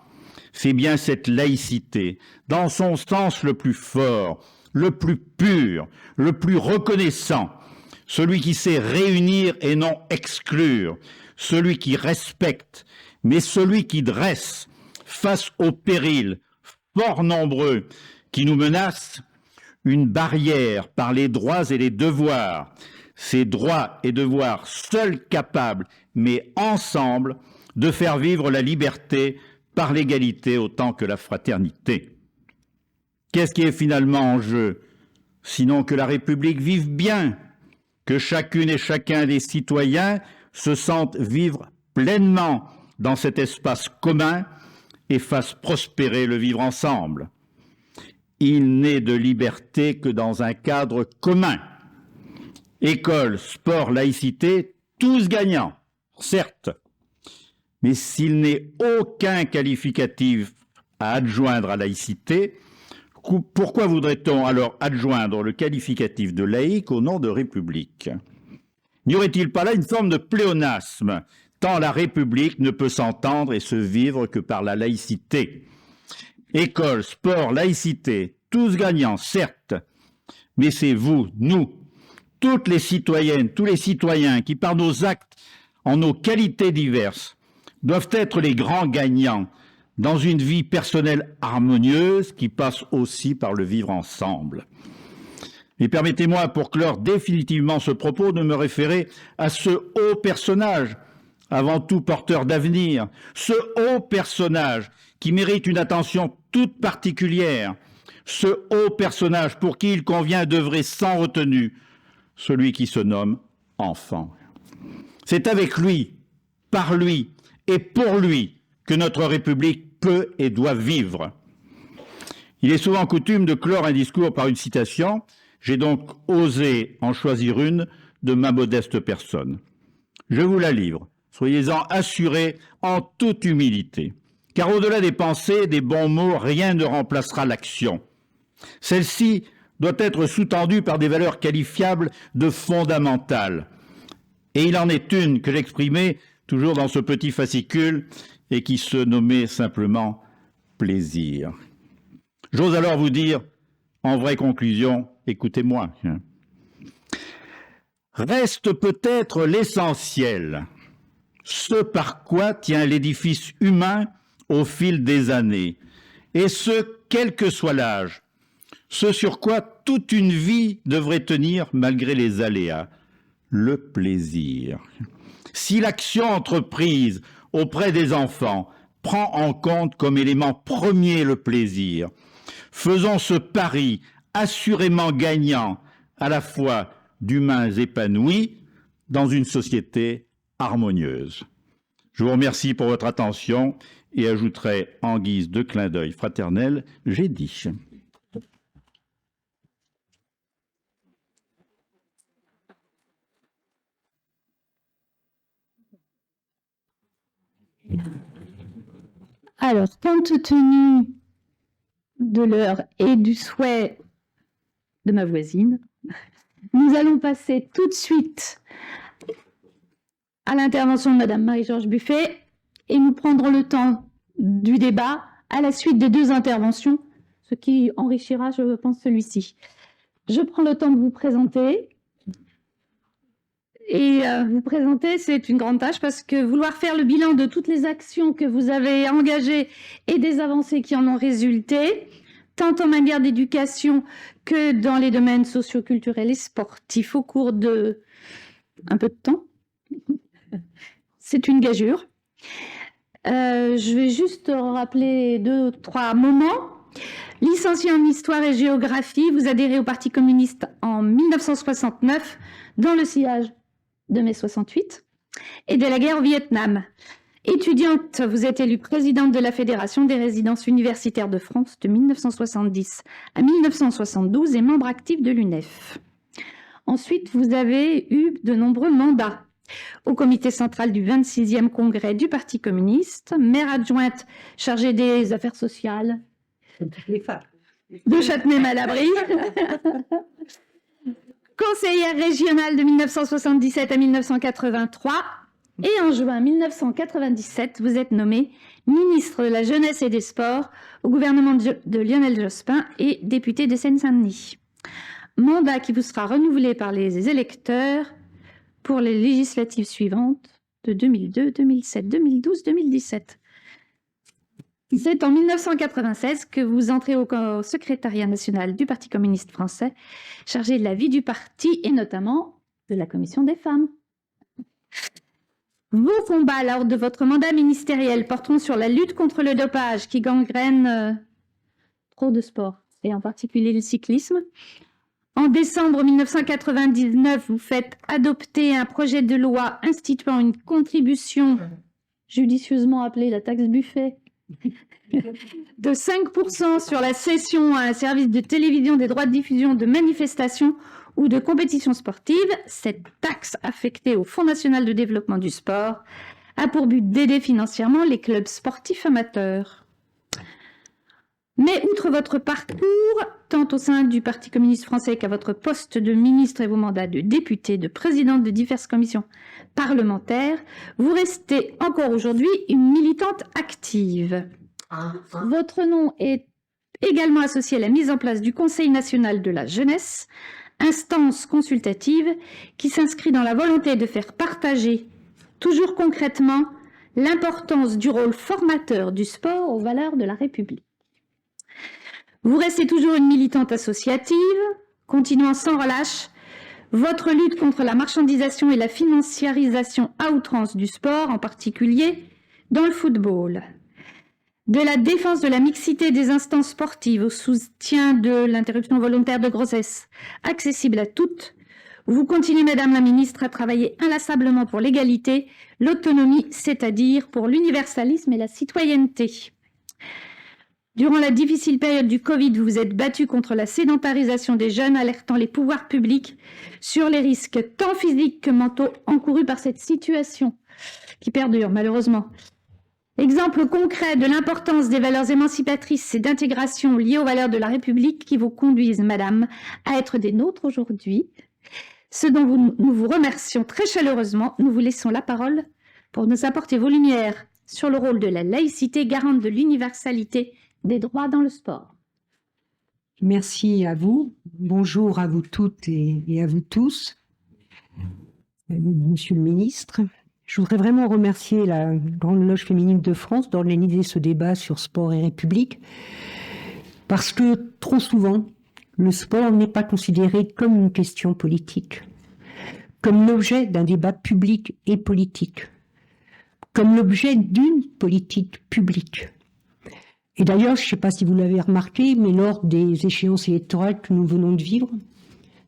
c'est bien cette laïcité, dans son sens le plus fort, le plus pur, le plus reconnaissant, celui qui sait réunir et non exclure, celui qui respecte, mais celui qui dresse face aux périls fort nombreux qui nous menacent, une barrière par les droits et les devoirs, ces droits et devoirs seuls capables, mais ensemble, de faire vivre la liberté par l'égalité autant que la fraternité. Qu'est-ce qui est finalement en jeu, sinon que la République vive bien, que chacune et chacun des citoyens se sentent vivre pleinement dans cet espace commun et fassent prospérer le vivre ensemble. Il n'est de liberté que dans un cadre commun. École, sport, laïcité, tous gagnants, certes. Mais s'il n'est aucun qualificatif à adjoindre à laïcité, pourquoi voudrait-on alors adjoindre le qualificatif de laïque au nom de République? N'y aurait-il pas là une forme de pléonasme, tant la République ne peut s'entendre et se vivre que par la laïcité? École, sport, laïcité, tous gagnants, certes, mais c'est vous, nous, toutes les citoyennes, tous les citoyens qui, par nos actes, en nos qualités diverses, doivent être les grands gagnants dans une vie personnelle harmonieuse qui passe aussi par le vivre ensemble. Et permettez-moi, pour clore définitivement ce propos, de me référer à ce haut personnage, avant tout porteur d'avenir, ce haut personnage qui mérite une attention toute particulière, ce haut personnage pour qui il convient d'œuvrer sans retenue, celui qui se nomme enfant. C'est avec lui, par lui et pour lui que notre République peut et doit vivre. Il est souvent coutume de clore un discours par une citation. J'ai donc osé en choisir une de ma modeste personne. Je vous la livre, soyez-en assurés en toute humilité, car au-delà des pensées, des bons mots, rien ne remplacera l'action. Celle-ci doit être sous-tendue par des valeurs qualifiables de fondamentales. Et il en est une que j'exprimais toujours dans ce petit fascicule et qui se nommait simplement plaisir. J'ose alors vous dire, en vraie conclusion, écoutez-moi. Reste peut-être l'essentiel, ce par quoi tient l'édifice humain au fil des années, et ce, quel que soit l'âge, ce sur quoi toute une vie devrait tenir malgré les aléas, le plaisir. Si l'action entreprise auprès des enfants prend en compte comme élément premier le plaisir, faisons ce pari assurément gagnant à la fois d'humains épanouis dans une société harmonieuse. Je vous remercie pour votre attention et ajouterai en guise de clin d'œil fraternel, j'ai dit. Alors, compte tenu de l'heure et du souhait de ma voisine, nous allons passer tout de suite à l'intervention de Madame Marie-Georges Buffet et nous prendrons le temps du débat à la suite des deux interventions, ce qui enrichira, je pense, celui-ci. Je prends le temps de vous présenter Et vous présenter, c'est une grande tâche parce que vouloir faire le bilan de toutes les actions que vous avez engagées et des avancées qui en ont résulté, tant en matière d'éducation que dans les domaines socio-culturels et sportifs au cours de un peu de temps, c'est une gageure. Je vais juste rappeler 2-3 moments. Licencié en histoire et géographie, vous adhérez au Parti communiste en 1969 dans le sillage de mai 68 et de la guerre au Vietnam. Étudiante, vous êtes élue présidente de la Fédération des résidences universitaires de France de 1970 à 1972 et membre actif de l'UNEF. Ensuite, vous avez eu de nombreux mandats au comité central du 26e congrès du Parti communiste, maire adjointe chargée des affaires sociales de Châtenay-Malabry, conseillère régionale de 1977 à 1983 et en juin 1997, vous êtes nommée ministre de la Jeunesse et des Sports au gouvernement de Lionel Jospin et députée de Seine-Saint-Denis. Mandat qui vous sera renouvelé par les électeurs pour les législatives suivantes de 2002, 2007, 2012, 2017. C'est en 1996 que vous entrez au secrétariat national du Parti communiste français, chargé de la vie du parti et notamment de la commission des femmes. Vos combats lors de votre mandat ministériel porteront sur la lutte contre le dopage qui gangrène trop de sports, et en particulier le cyclisme. En décembre 1999, vous faites adopter un projet de loi instituant une contribution judicieusement appelée la taxe Buffet de 5% sur la cession à un service de télévision des droits de diffusion de manifestations ou de compétitions sportives. Cette taxe affectée au Fonds national de développement du sport a pour but d'aider financièrement les clubs sportifs amateurs. Mais outre votre parcours, tant au sein du Parti communiste français qu'à votre poste de ministre et vos mandats de député, de présidente de diverses commissions parlementaires, vous restez encore aujourd'hui une militante active. Votre nom est également associé à la mise en place du Conseil national de la jeunesse, instance consultative qui s'inscrit dans la volonté de faire partager, toujours concrètement, l'importance du rôle formateur du sport aux valeurs de la République. Vous restez toujours une militante associative, continuant sans relâche votre lutte contre la marchandisation et la financiarisation à outrance du sport, en particulier dans le football. De la défense de la mixité des instances sportives au soutien de l'interruption volontaire de grossesse, accessible à toutes, vous continuez, Madame la Ministre, à travailler inlassablement pour l'égalité, l'autonomie, c'est-à-dire pour l'universalisme et la citoyenneté. Durant la difficile période du Covid, vous vous êtes battu contre la sédentarisation des jeunes, alertant les pouvoirs publics sur les risques tant physiques que mentaux encourus par cette situation qui perdure malheureusement. Exemple concret de l'importance des valeurs émancipatrices et d'intégration liées aux valeurs de la République qui vous conduisent, Madame, à être des nôtres aujourd'hui. Ce dont nous vous remercions très chaleureusement. Nous vous laissons la parole pour nous apporter vos lumières sur le rôle de la laïcité garante de l'universalité des droits dans le sport. Merci à vous. Bonjour à vous toutes et à vous tous. Monsieur le ministre, je voudrais vraiment remercier la Grande Loge féminine de France d'organiser ce débat sur sport et République, parce que trop souvent, le sport n'est pas considéré comme une question politique, comme l'objet d'un débat public et politique, comme l'objet d'une politique publique. Et d'ailleurs, je ne sais pas si vous l'avez remarqué, mais lors des échéances électorales que nous venons de vivre,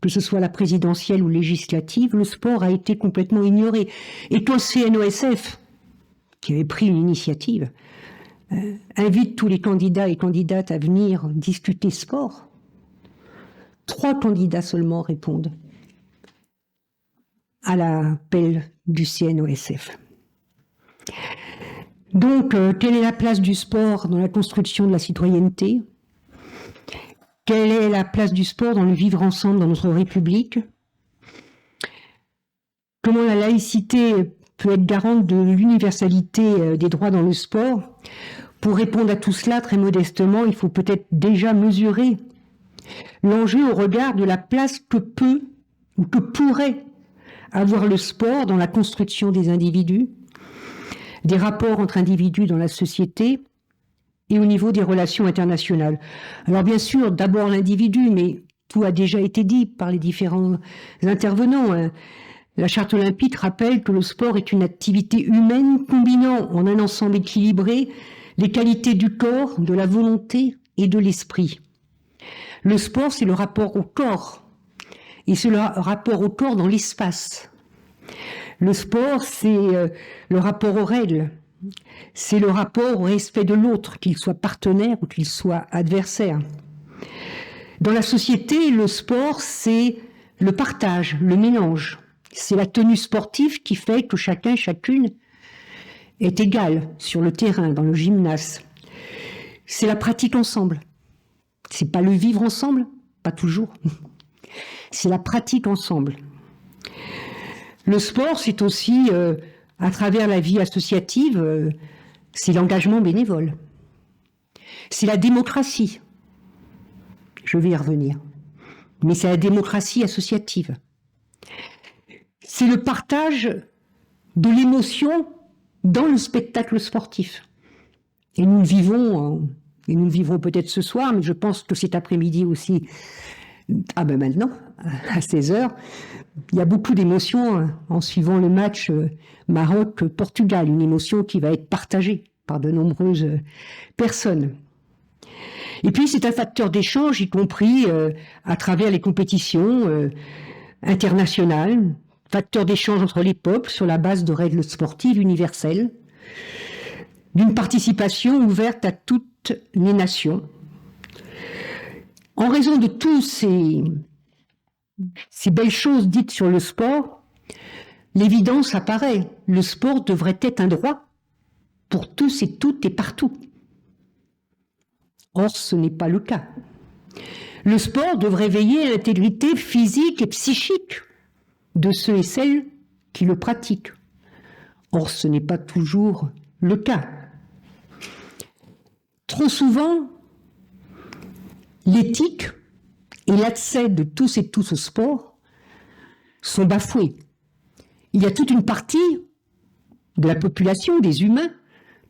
que ce soit la présidentielle ou législative, le sport a été complètement ignoré. Et quand le CNOSF, qui avait pris une initiative, invite tous les candidats et candidates à venir discuter sport, 3 candidats seulement répondent à l'appel du CNOSF. Donc, quelle est la place du sport dans la construction de la citoyenneté ? Quelle est la place du sport dans le vivre ensemble dans notre République ? Comment la laïcité peut être garante de l'universalité des droits dans le sport ? Pour répondre à tout cela, très modestement, il faut peut-être déjà mesurer l'enjeu au regard de la place que peut ou que pourrait à voir le sport dans la construction des individus, des rapports entre individus dans la société et au niveau des relations internationales. Alors bien sûr, d'abord l'individu, mais tout a déjà été dit par les différents intervenants. La Charte olympique rappelle que le sport est une activité humaine combinant en un ensemble équilibré les qualités du corps, de la volonté et de l'esprit. Le sport, c'est le rapport au corps, et c'est le rapport au corps dans l'espace. Le sport, c'est le rapport aux règles, c'est le rapport au respect de l'autre, qu'il soit partenaire ou qu'il soit adversaire. Dans la société, le sport, c'est le partage, le mélange. C'est la tenue sportive qui fait que chacun, chacune est égal sur le terrain, dans le gymnase. C'est la pratique ensemble. C'est pas le vivre ensemble, pas toujours. C'est la pratique ensemble. Le sport, c'est aussi, à travers la vie associative, c'est l'engagement bénévole. C'est la démocratie. Je vais y revenir. Mais c'est la démocratie associative. C'est le partage de l'émotion dans le spectacle sportif. Et nous le vivons, et nous le vivrons peut-être ce soir, mais je pense que cet après-midi aussi, maintenant, à 16h, il y a beaucoup d'émotions en suivant le match Maroc-Portugal, une émotion qui va être partagée par de nombreuses personnes. Et puis c'est un facteur d'échange, y compris à travers les compétitions internationales, facteur d'échange entre les peuples sur la base de règles sportives universelles, d'une participation ouverte à toutes les nations. En raison de tous ces belles choses dites sur le sport, l'évidence apparaît. Le sport devrait être un droit pour tous et toutes et partout. Or, ce n'est pas le cas. Le sport devrait veiller à l'intégrité physique et psychique de ceux et celles qui le pratiquent. Or, ce n'est pas toujours le cas. Trop souvent, l'éthique et l'accès de tous et tous au sport sont bafoués. Il y a toute une partie de la population, des humains,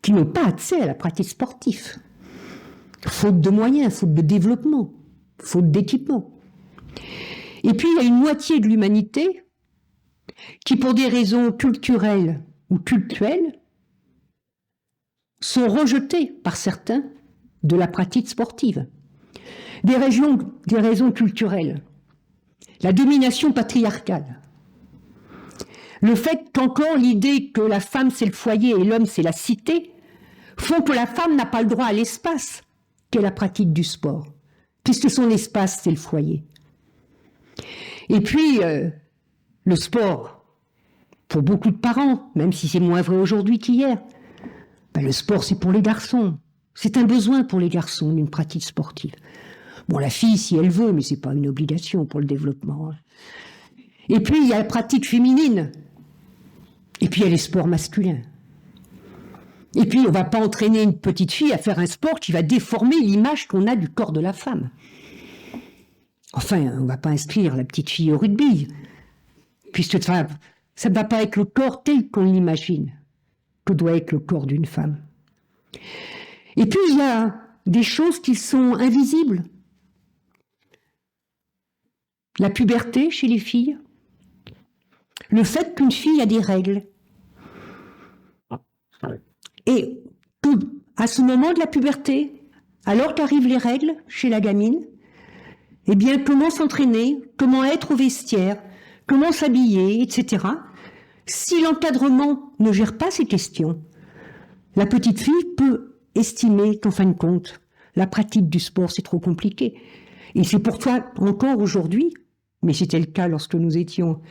qui n'ont pas accès à la pratique sportive. Faute de moyens, faute de développement, faute d'équipement. Et puis il y a une moitié de l'humanité qui, pour des raisons culturelles ou cultuelles, sont rejetés par certains de la pratique sportive. Des raisons culturelles, la domination patriarcale, le fait qu'encore l'idée que la femme c'est le foyer et l'homme c'est la cité font que la femme n'a pas le droit à l'espace qu'est la pratique du sport, puisque son espace c'est le foyer. Et puis le sport, pour beaucoup de parents, même si c'est moins vrai aujourd'hui qu'hier, le sport c'est pour les garçons. C'est un besoin pour les garçons d'une pratique sportive. Bon, la fille si elle veut, mais c'est pas une obligation pour le développement. Et puis il y a la pratique féminine. Et puis il y a les sports masculins. Et puis on va pas entraîner une petite fille à faire un sport qui va déformer l'image qu'on a du corps de la femme. Enfin, on va pas inscrire la petite fille au rugby, puisque ça ne va pas être le corps tel qu'on l'imagine que doit être le corps d'une femme. Et puis il y a des choses qui sont invisibles. La puberté chez les filles, le fait qu'une fille a des règles. Et à ce moment de la puberté, alors qu'arrivent les règles chez la gamine, eh bien, comment s'entraîner, comment être au vestiaire, comment s'habiller, etc. Si l'encadrement ne gère pas ces questions, la petite fille peut estimer qu'en fin de compte, la pratique du sport, c'est trop compliqué. Et c'est pourquoi, encore aujourd'hui, mais c'était le cas lorsque nous étions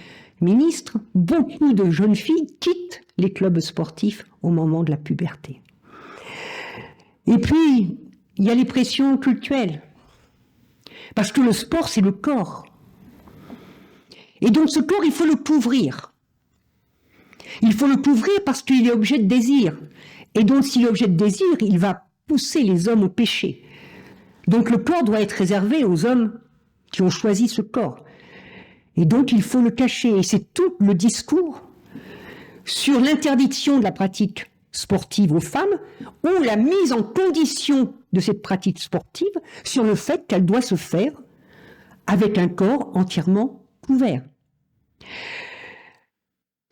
ministres, beaucoup de jeunes filles quittent les clubs sportifs au moment de la puberté. Et puis, il y a les pressions culturelles. Parce que le sport, c'est le corps. Et donc ce corps, il faut le couvrir. Il faut le couvrir parce qu'il est objet de désir. Et donc s'il est objet de désir, il va pousser les hommes au péché. Donc le corps doit être réservé aux hommes qui ont choisi ce corps. Et donc il faut le cacher. Et c'est tout le discours sur l'interdiction de la pratique sportive aux femmes ou la mise en condition de cette pratique sportive sur le fait qu'elle doit se faire avec un corps entièrement couvert.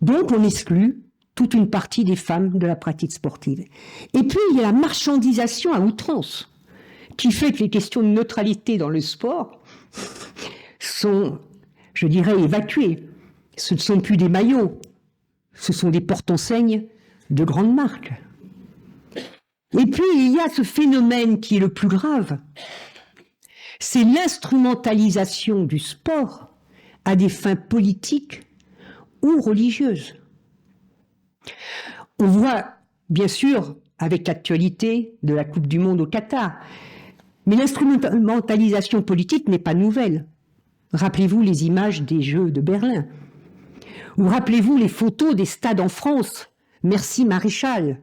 Donc on exclut toute une partie des femmes de la pratique sportive. Et puis il y a la marchandisation à outrance qui fait que les questions de neutralité dans le sport sont, je dirais, évacuées. Ce ne sont plus des maillots, ce sont des porte-enseignes de grandes marques. Et puis il y a ce phénomène qui est le plus grave, c'est l'instrumentalisation du sport à des fins politiques ou religieuses. On voit, bien sûr, avec l'actualité de la Coupe du Monde au Qatar, mais l'instrumentalisation politique n'est pas nouvelle. Rappelez-vous les images des Jeux de Berlin, ou rappelez-vous les photos des stades en France, merci Maréchal,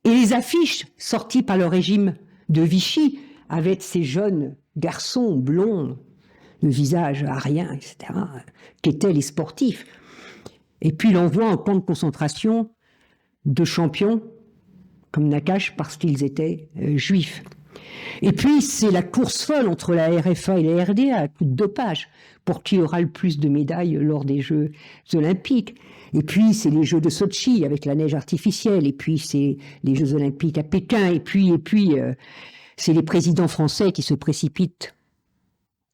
et les affiches sorties par le régime de Vichy avec ces jeunes garçons blonds, le visage arien, etc., qu'étaient les sportifs. Et puis l'envoi en camp de concentration de champions comme Nakache parce qu'ils étaient juifs. Et puis c'est la course folle entre la RFA et la RDA, à coup de dopage, pour qui aura le plus de médailles lors des Jeux olympiques. Et puis c'est les Jeux de Sotchi avec la neige artificielle, et puis c'est les Jeux olympiques à Pékin, et puis c'est les présidents français qui se précipitent.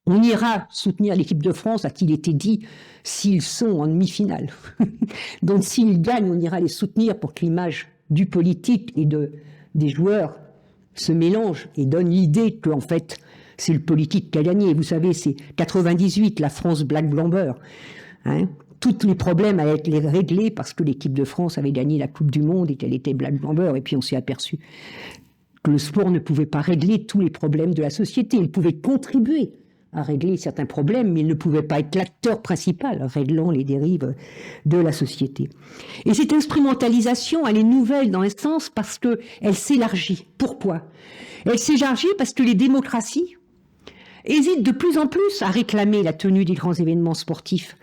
On ira soutenir l'équipe de France, a-t-il été dit, s'ils sont en demi-finale. Donc s'ils gagnent, on ira les soutenir pour que l'image du politique et des joueurs se mélange et donne l'idée qu'en fait, c'est le politique qui a gagné. Vous savez, c'est 98, la France Black Blamber. Hein, tous les problèmes allaient être réglés parce que l'équipe de France avait gagné la Coupe du Monde et qu'elle était Black Blamber. Et puis on s'est aperçu que le sport ne pouvait pas régler tous les problèmes de la société. Il pouvait contribuer à régler certains problèmes, mais il ne pouvait pas être l'acteur principal réglant les dérives de la société. Et cette instrumentalisation, elle est nouvelle dans un sens parce qu'elle s'élargit. Pourquoi ? Elle s'élargit parce que les démocraties hésitent de plus en plus à réclamer la tenue des grands événements sportifs,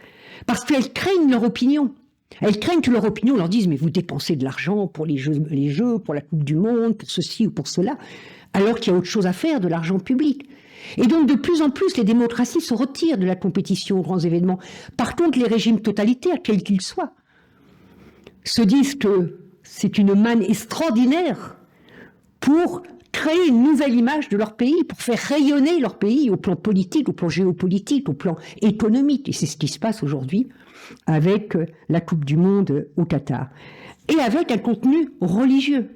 parce qu'elles craignent leur opinion. Elles craignent que leur opinion leur dise « mais vous dépensez de l'argent pour les jeux, pour la Coupe du Monde, pour ceci ou pour cela », alors qu'il y a autre chose à faire de l'argent public. Et donc, de plus en plus, les démocraties se retirent de la compétition aux grands événements. Par contre, les régimes totalitaires, quels qu'ils soient, se disent que c'est une manne extraordinaire pour créer une nouvelle image de leur pays, pour faire rayonner leur pays au plan politique, au plan géopolitique, au plan économique. Et c'est ce qui se passe aujourd'hui avec la Coupe du Monde au Qatar. Et avec un contenu religieux.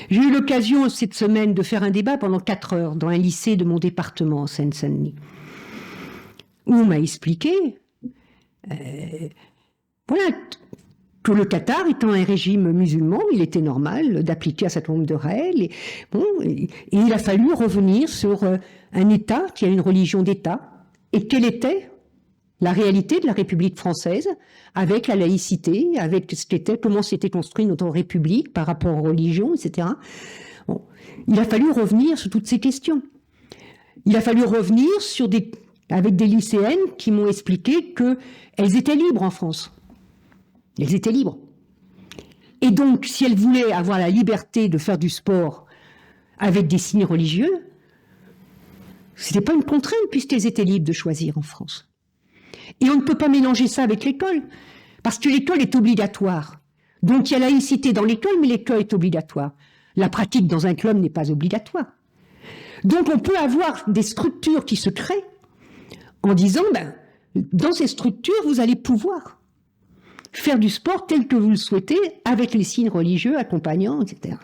J'ai eu l'occasion cette semaine de faire un débat pendant 4 heures dans un lycée de mon département, en Seine-Saint-Denis, où on m'a expliqué que le Qatar étant un régime musulman, il était normal d'appliquer un certain nombre de règles. Et il a fallu revenir sur un État qui a une religion d'État et quelle était la réalité de la République française, avec la laïcité, avec comment s'était construite notre République par rapport aux religions, etc. Bon. Il a fallu revenir sur toutes ces questions. Il a fallu revenir avec des lycéennes qui m'ont expliqué qu'elles étaient libres en France. Elles étaient libres. Et donc, si elles voulaient avoir la liberté de faire du sport avec des signes religieux, ce n'était pas une contrainte puisqu'elles étaient libres de choisir en France. Et on ne peut pas mélanger ça avec l'école, parce que l'école est obligatoire. Donc il y a laïcité dans l'école, mais l'école est obligatoire. La pratique dans un club n'est pas obligatoire. Donc on peut avoir des structures qui se créent en disant, dans ces structures, vous allez pouvoir faire du sport tel que vous le souhaitez, avec les signes religieux accompagnants, etc.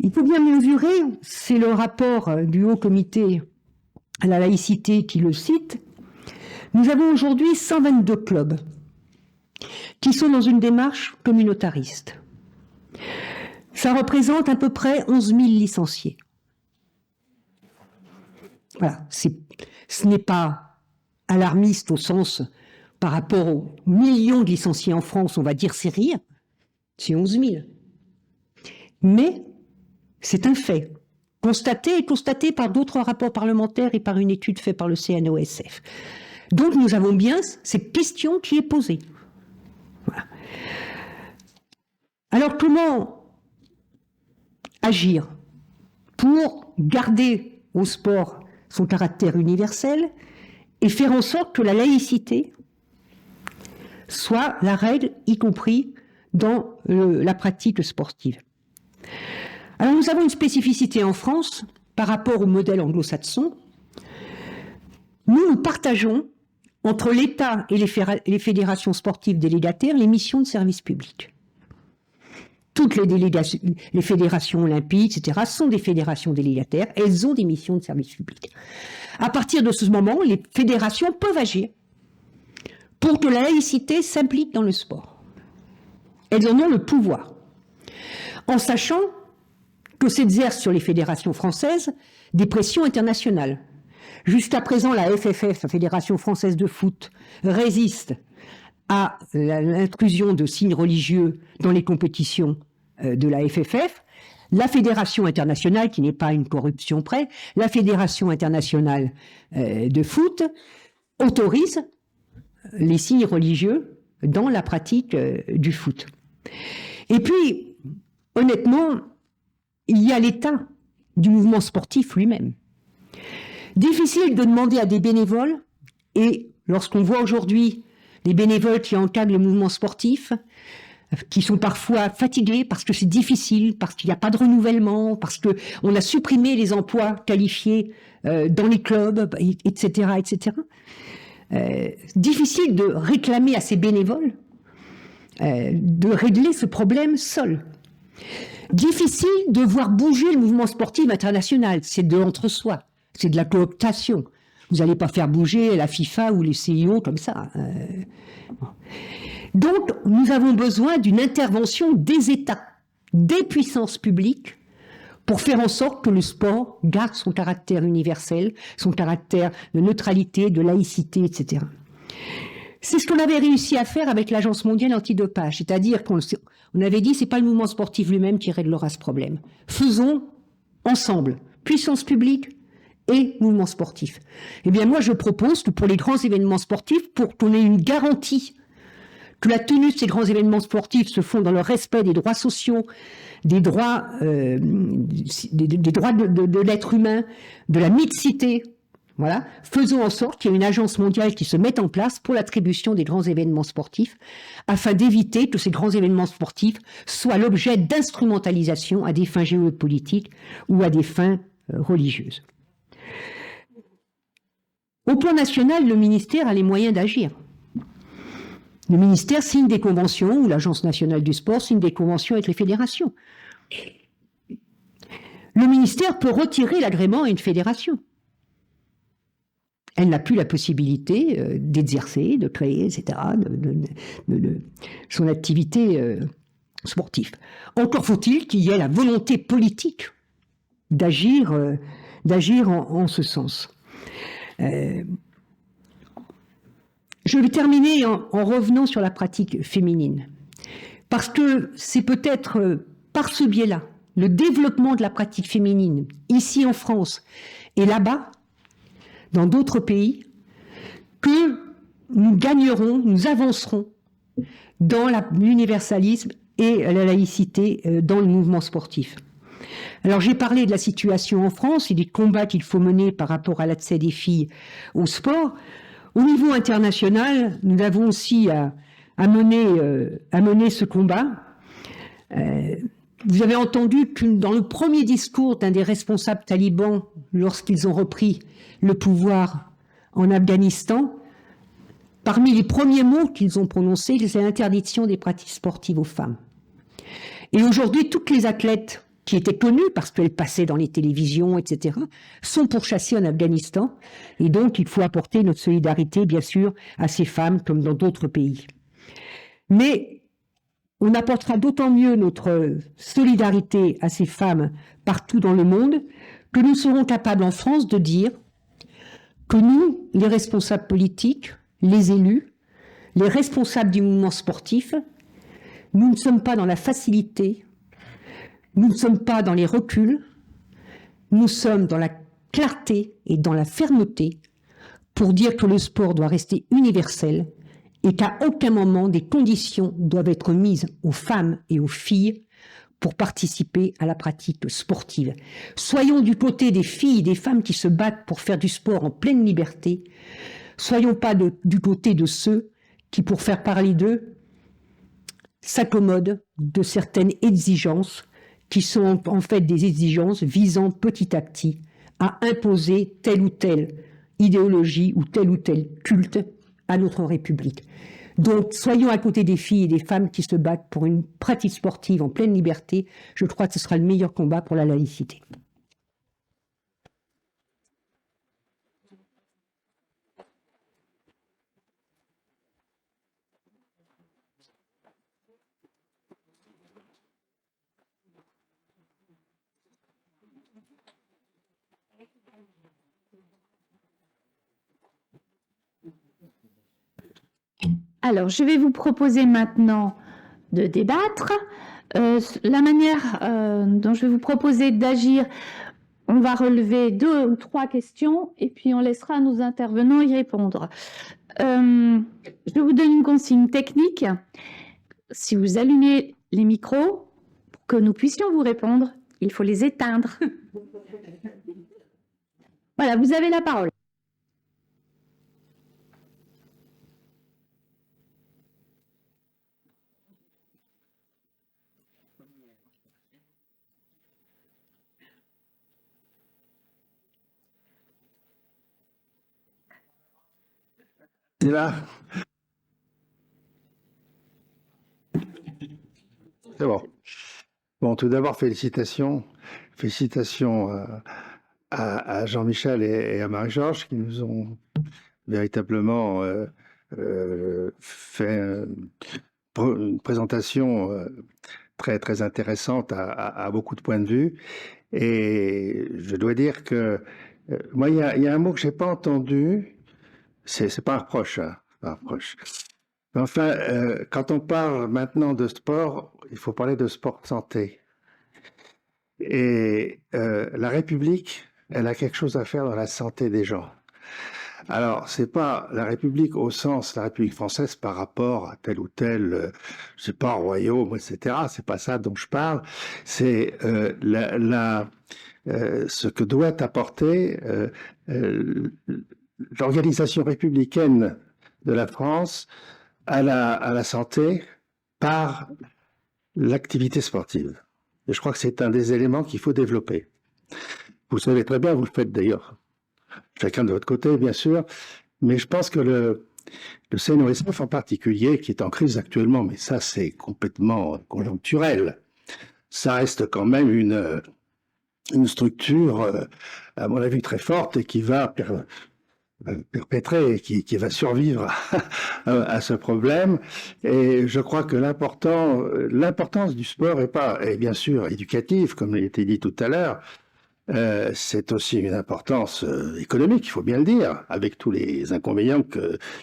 Il faut bien mesurer, c'est le rapport du Haut Comité à la laïcité qui le cite, nous avons aujourd'hui 122 clubs qui sont dans une démarche communautariste. Ça représente à peu près 11 000 licenciés. Voilà, ce n'est pas alarmiste au sens, par rapport aux millions de licenciés en France, on va dire c'est rien, c'est 11 000. Mais c'est un fait constatée par d'autres rapports parlementaires et par une étude faite par le CNOSF. Donc nous avons bien cette question qui est posée. Voilà. Alors comment agir pour garder au sport son caractère universel et faire en sorte que la laïcité soit la règle, y compris dans la pratique sportive. Alors nous avons une spécificité en France par rapport au modèle anglo-saxon. Nous partageons entre l'État et les fédérations sportives délégataires les missions de service public. Toutes les fédérations olympiques, etc., sont des fédérations délégataires. Elles ont des missions de service public. À partir de ce moment, les fédérations peuvent agir pour que la laïcité s'implique dans le sport. Elles en ont le pouvoir. En sachant que s'exercent sur les fédérations françaises des pressions internationales. Jusqu'à présent, la FFF, la Fédération française de foot, résiste à l'intrusion de signes religieux dans les compétitions de la FFF. La Fédération internationale, qui n'est pas une corruption près, la Fédération internationale de foot autorise les signes religieux dans la pratique du foot. Et puis, honnêtement, il y a l'état du mouvement sportif lui-même. Difficile de demander à des bénévoles, et lorsqu'on voit aujourd'hui les bénévoles qui encadrent le mouvement sportif, qui sont parfois fatigués parce que c'est difficile, parce qu'il n'y a pas de renouvellement, parce qu'on a supprimé les emplois qualifiés dans les clubs, etc., etc. Difficile de réclamer à ces bénévoles de régler ce problème seul. Difficile de voir bouger le mouvement sportif international. C'est de l'entre-soi, c'est de la cooptation. Vous n'allez pas faire bouger la FIFA ou les CIO comme ça. Donc, nous avons besoin d'une intervention des États, des puissances publiques, pour faire en sorte que le sport garde son caractère universel, son caractère de neutralité, de laïcité, etc. C'est ce qu'on avait réussi à faire avec l'Agence mondiale antidopage, c'est-à-dire qu'on avait dit c'est pas le mouvement sportif lui-même qui réglera ce problème. Faisons ensemble, puissance publique et mouvement sportif. Eh bien moi je propose que pour les grands événements sportifs, pour qu'on ait une garantie que la tenue de ces grands événements sportifs se font dans le respect des droits sociaux, des droits de l'être humain, de la mixité. Voilà. Faisons en sorte qu'il y ait une agence mondiale qui se mette en place pour l'attribution des grands événements sportifs, afin d'éviter que ces grands événements sportifs soient l'objet d'instrumentalisation à des fins géopolitiques ou à des fins religieuses. Au plan national, le ministère a les moyens d'agir. Le ministère signe des conventions, ou l'Agence nationale du sport signe des conventions avec les fédérations. Le ministère peut retirer l'agrément à une fédération. Elle n'a plus la possibilité d'exercer, de créer, etc., de son activité sportive. Encore faut-il qu'il y ait la volonté politique d'agir en ce sens. Je vais terminer en revenant sur la pratique féminine, parce que c'est peut-être par ce biais-là, le développement de la pratique féminine, ici en France et là-bas, dans d'autres pays, que nous gagnerons, nous avancerons dans l'universalisme et la laïcité dans le mouvement sportif. Alors j'ai parlé de la situation en France et des combats qu'il faut mener par rapport à l'accès des filles au sport. Au niveau international, nous avons aussi à mener ce combat. Vous avez entendu que dans le premier discours d'un des responsables talibans, lorsqu'ils ont repris le pouvoir en Afghanistan, parmi les premiers mots qu'ils ont prononcés, c'est l'interdiction des pratiques sportives aux femmes. Et aujourd'hui, toutes les athlètes qui étaient connues parce qu'elles passaient dans les télévisions, etc., sont pourchassées en Afghanistan. Et donc, il faut apporter notre solidarité, bien sûr, à ces femmes comme dans d'autres pays. Mais on apportera d'autant mieux notre solidarité à ces femmes partout dans le monde que nous serons capables en France de dire que nous, les responsables politiques, les élus, les responsables du mouvement sportif, nous ne sommes pas dans la facilité, nous ne sommes pas dans les reculs, Nous sommes dans la clarté et dans la fermeté pour dire que le sport doit rester universel et qu'à aucun moment des conditions doivent être mises aux femmes et aux filles pour participer à la pratique sportive. Soyons du côté des filles et des femmes qui se battent pour faire du sport en pleine liberté. Soyons pas du côté de ceux qui, pour faire parler d'eux, s'accommodent de certaines exigences qui sont en fait des exigences visant petit à petit à imposer telle ou telle idéologie ou tel culte à notre République. Donc, soyons à côté des filles et des femmes qui se battent pour une pratique sportive en pleine liberté. Je crois que ce sera le meilleur combat pour la laïcité. Alors, je vais vous proposer maintenant de débattre. La manière dont je vais vous proposer d'agir, on va relever 2 ou 3 questions et puis on laissera nos intervenants y répondre. Je vous donne une consigne technique. Si vous allumez les micros, pour que nous puissions vous répondre, il faut les éteindre. Voilà, vous avez la parole. C'est là. C'est bon. Bon, tout d'abord, félicitations. Félicitations à Jean-Michel et à Marie-Georges qui nous ont véritablement fait une présentation très, très intéressante à beaucoup de points de vue. Et je dois dire que moi, il y a un mot que je n'ai pas entendu. C'est pas un reproche, hein, pas un reproche. Mais enfin, quand on parle maintenant de sport, il faut parler de sport santé. Et la République, elle a quelque chose à faire dans la santé des gens. Alors, c'est pas la République au sens la République française par rapport à tel ou tel, je sais pas, royaume, etc. C'est pas ça dont je parle. C'est ce que doit apporter l'organisation républicaine de la France à la santé par l'activité sportive. Et je crois que c'est un des éléments qu'il faut développer. Vous savez très bien, vous le faites d'ailleurs, chacun de votre côté, bien sûr, mais je pense que le CNOSF en particulier, qui est en crise actuellement, mais ça c'est complètement conjoncturel, ça reste quand même une structure, à mon avis, très forte et qui va perpétrer, qui va survivre à ce problème. Et je crois que l'importance du sport est bien sûr éducative, comme il a été dit tout à l'heure. C'est aussi une importance économique, il faut bien le dire, avec tous les inconvénients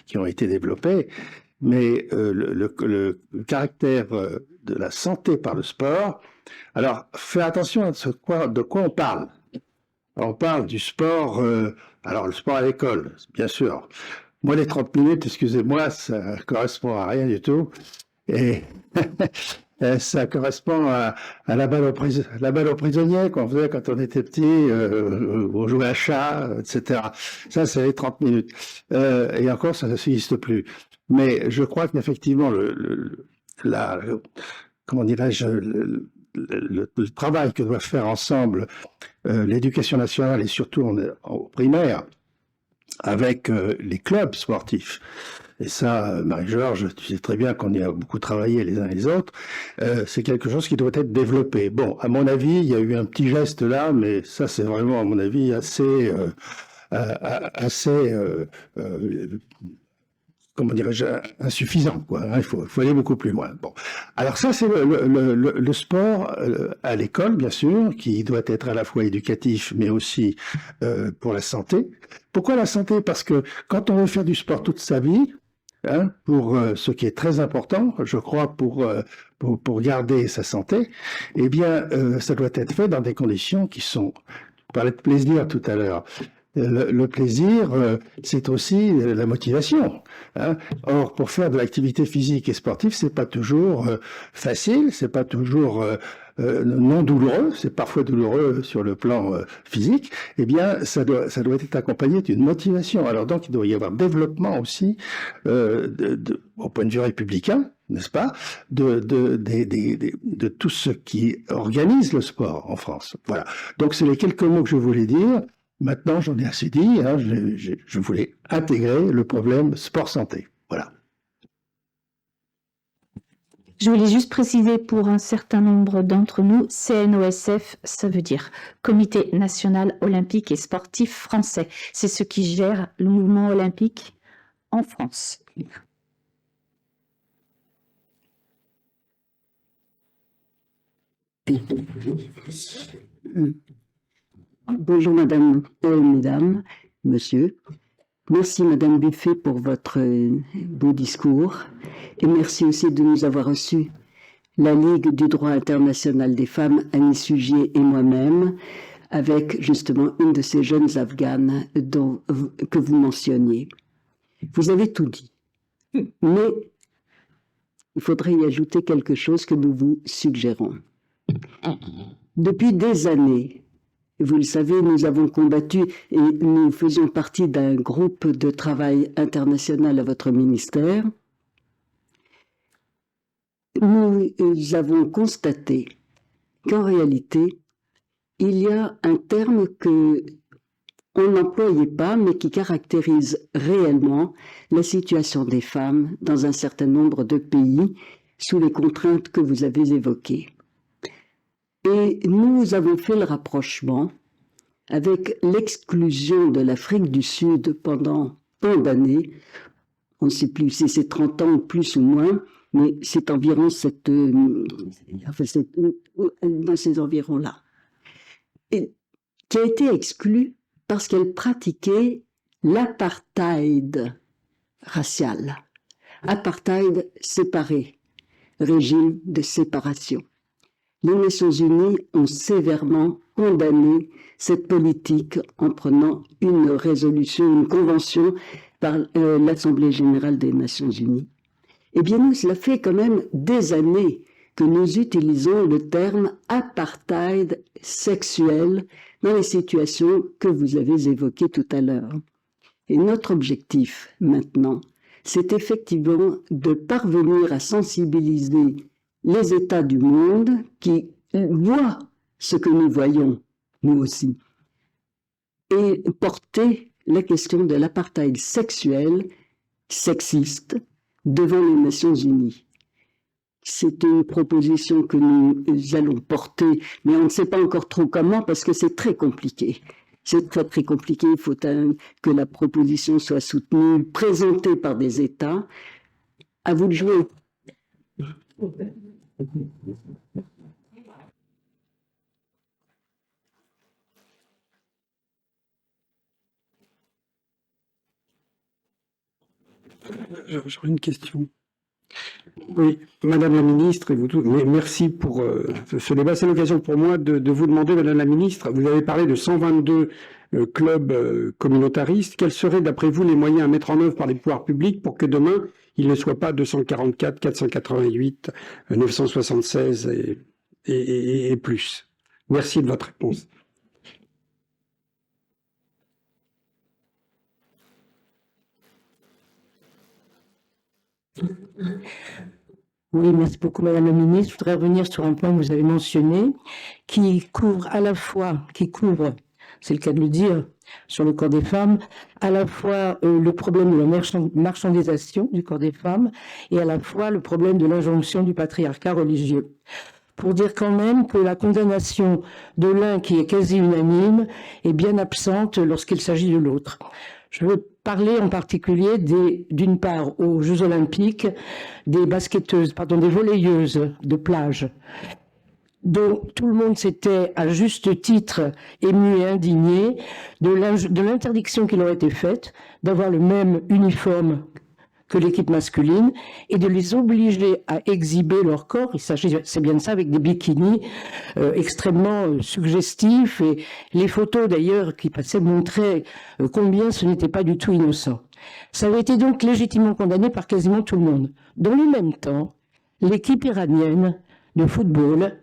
qui ont été développés. Mais le caractère de la santé par le sport. Alors, faire attention à de quoi on parle. On parle du sport, alors le sport à l'école, bien sûr. Moi, les 30 minutes, excusez-moi, ça correspond à rien du tout. Et ça correspond à la balle aux prisonniers qu'on faisait quand on était petit, on jouait à chat, etc. Ça, c'est les 30 minutes. Et encore, ça n'existe plus. Mais je crois qu'effectivement, comment dirais-je, le travail que doivent faire ensemble l'éducation nationale et surtout en primaire avec les clubs sportifs. Et ça, Marie-Georges, tu sais très bien qu'on y a beaucoup travaillé les uns et les autres. C'est quelque chose qui doit être développé. Bon, à mon avis, il y a eu un petit geste là, mais ça, c'est vraiment, à mon avis, assez comment dirais-je, insuffisant, quoi. Hein, il faut aller beaucoup plus loin. Bon. Alors ça, c'est le sport à l'école, bien sûr, qui doit être à la fois éducatif, mais aussi pour la santé. Pourquoi la santé? Parce que quand on veut faire du sport toute sa vie, hein, pour ce qui est très important, je crois, pour garder sa santé, eh bien, ça doit être fait dans des conditions qui sont parlait de plaisir tout à l'heure. Le plaisir, c'est aussi la motivation. Hein. Or, pour faire de l'activité physique et sportive, c'est pas toujours facile, c'est pas toujours non douloureux, c'est parfois douloureux sur le plan physique. Eh bien, ça doit être accompagné d'une motivation. Alors donc, il doit y avoir développement aussi, au point de vue républicain, n'est-ce pas, de tout ce qui organise le sport en France. Voilà. Donc, c'est les quelques mots que je voulais dire. Maintenant, j'en ai assez dit, hein, je voulais intégrer le problème sport-santé. Voilà. Je voulais juste préciser pour un certain nombre d'entre nous, CNOSF, ça veut dire Comité national olympique et sportif français. C'est ce qui gère le mouvement olympique en France. Bonjour Madame, Mesdames, Monsieur. Merci Madame Buffet pour votre beau discours et merci aussi de nous avoir reçus. La Ligue du droit international des femmes, Annie Sugier et moi-même, avec justement une de ces jeunes Afghanes que vous mentionniez. Vous avez tout dit, mais il faudrait y ajouter quelque chose que nous vous suggérons. Depuis des années, vous le savez, nous avons combattu et nous faisions partie d'un groupe de travail international à votre ministère. Nous avons constaté qu'en réalité, il y a un terme que on n'employait pas, mais qui caractérise réellement la situation des femmes dans un certain nombre de pays sous les contraintes que vous avez évoquées. Et nous avons fait le rapprochement avec l'exclusion de l'Afrique du Sud pendant tant d'années. On ne sait plus si c'est 30 ans ou plus ou moins, mais c'est environ dans ces environs-là. Et qui a été exclue parce qu'elle pratiquait l'apartheid racial. Apartheid séparé, régime de séparation. Les Nations Unies ont sévèrement condamné cette politique en prenant une résolution, une convention par l'Assemblée générale des Nations Unies. Eh bien, nous, cela fait quand même des années que nous utilisons le terme apartheid sexuel dans les situations que vous avez évoquées tout à l'heure. Et notre objectif maintenant, c'est effectivement de parvenir à sensibiliser les États du monde qui voient ce que nous voyons, nous aussi, et porter la question de l'apartheid sexuel, sexiste, devant les Nations Unies. C'est une proposition que nous allons porter, mais on ne sait pas encore trop comment parce que c'est très compliqué. C'est très très compliqué, il faut que la proposition soit soutenue, présentée par des États. À vous de jouer. J'aurais une question. Oui, Madame la Ministre, et vous tous, merci pour ce débat. C'est l'occasion pour moi de vous demander, Madame la Ministre, vous avez parlé de 122 clubs communautaristes. Quels seraient, d'après vous, les moyens à mettre en œuvre par les pouvoirs publics pour que demain, il ne soit pas 244, 488, 976 et plus? Merci de votre réponse. Oui, merci beaucoup Madame la Ministre. Je voudrais revenir sur un point que vous avez mentionné, qui couvre, c'est le cas de le dire, sur le corps des femmes, à la fois le problème de la marchandisation du corps des femmes et à la fois le problème de l'injonction du patriarcat religieux. Pour dire quand même que la condamnation de l'un qui est quasi unanime est bien absente lorsqu'il s'agit de l'autre. Je veux parler en particulier d'une part aux Jeux Olympiques des volleyeuses de plage, dont tout le monde s'était à juste titre ému et indigné de l'interdiction qui leur était faite d'avoir le même uniforme que l'équipe masculine et de les obliger à exhiber leur corps. Il s'agit, c'est bien de ça, avec des bikinis extrêmement suggestifs, et les photos d'ailleurs qui passaient montraient combien ce n'était pas du tout innocent. Ça avait été donc légitimement condamné par quasiment tout le monde. Dans le même temps, l'équipe iranienne de football,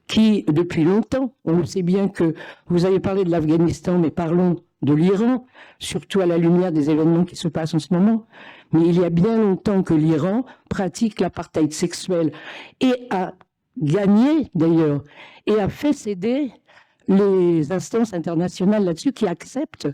qui depuis longtemps, on le sait bien que vous avez parlé de l'Afghanistan, mais parlons de l'Iran, surtout à la lumière des événements qui se passent en ce moment. Mais il y a bien longtemps que l'Iran pratique l'apartheid sexuel et a gagné d'ailleurs et a fait céder les instances internationales là-dessus qui acceptent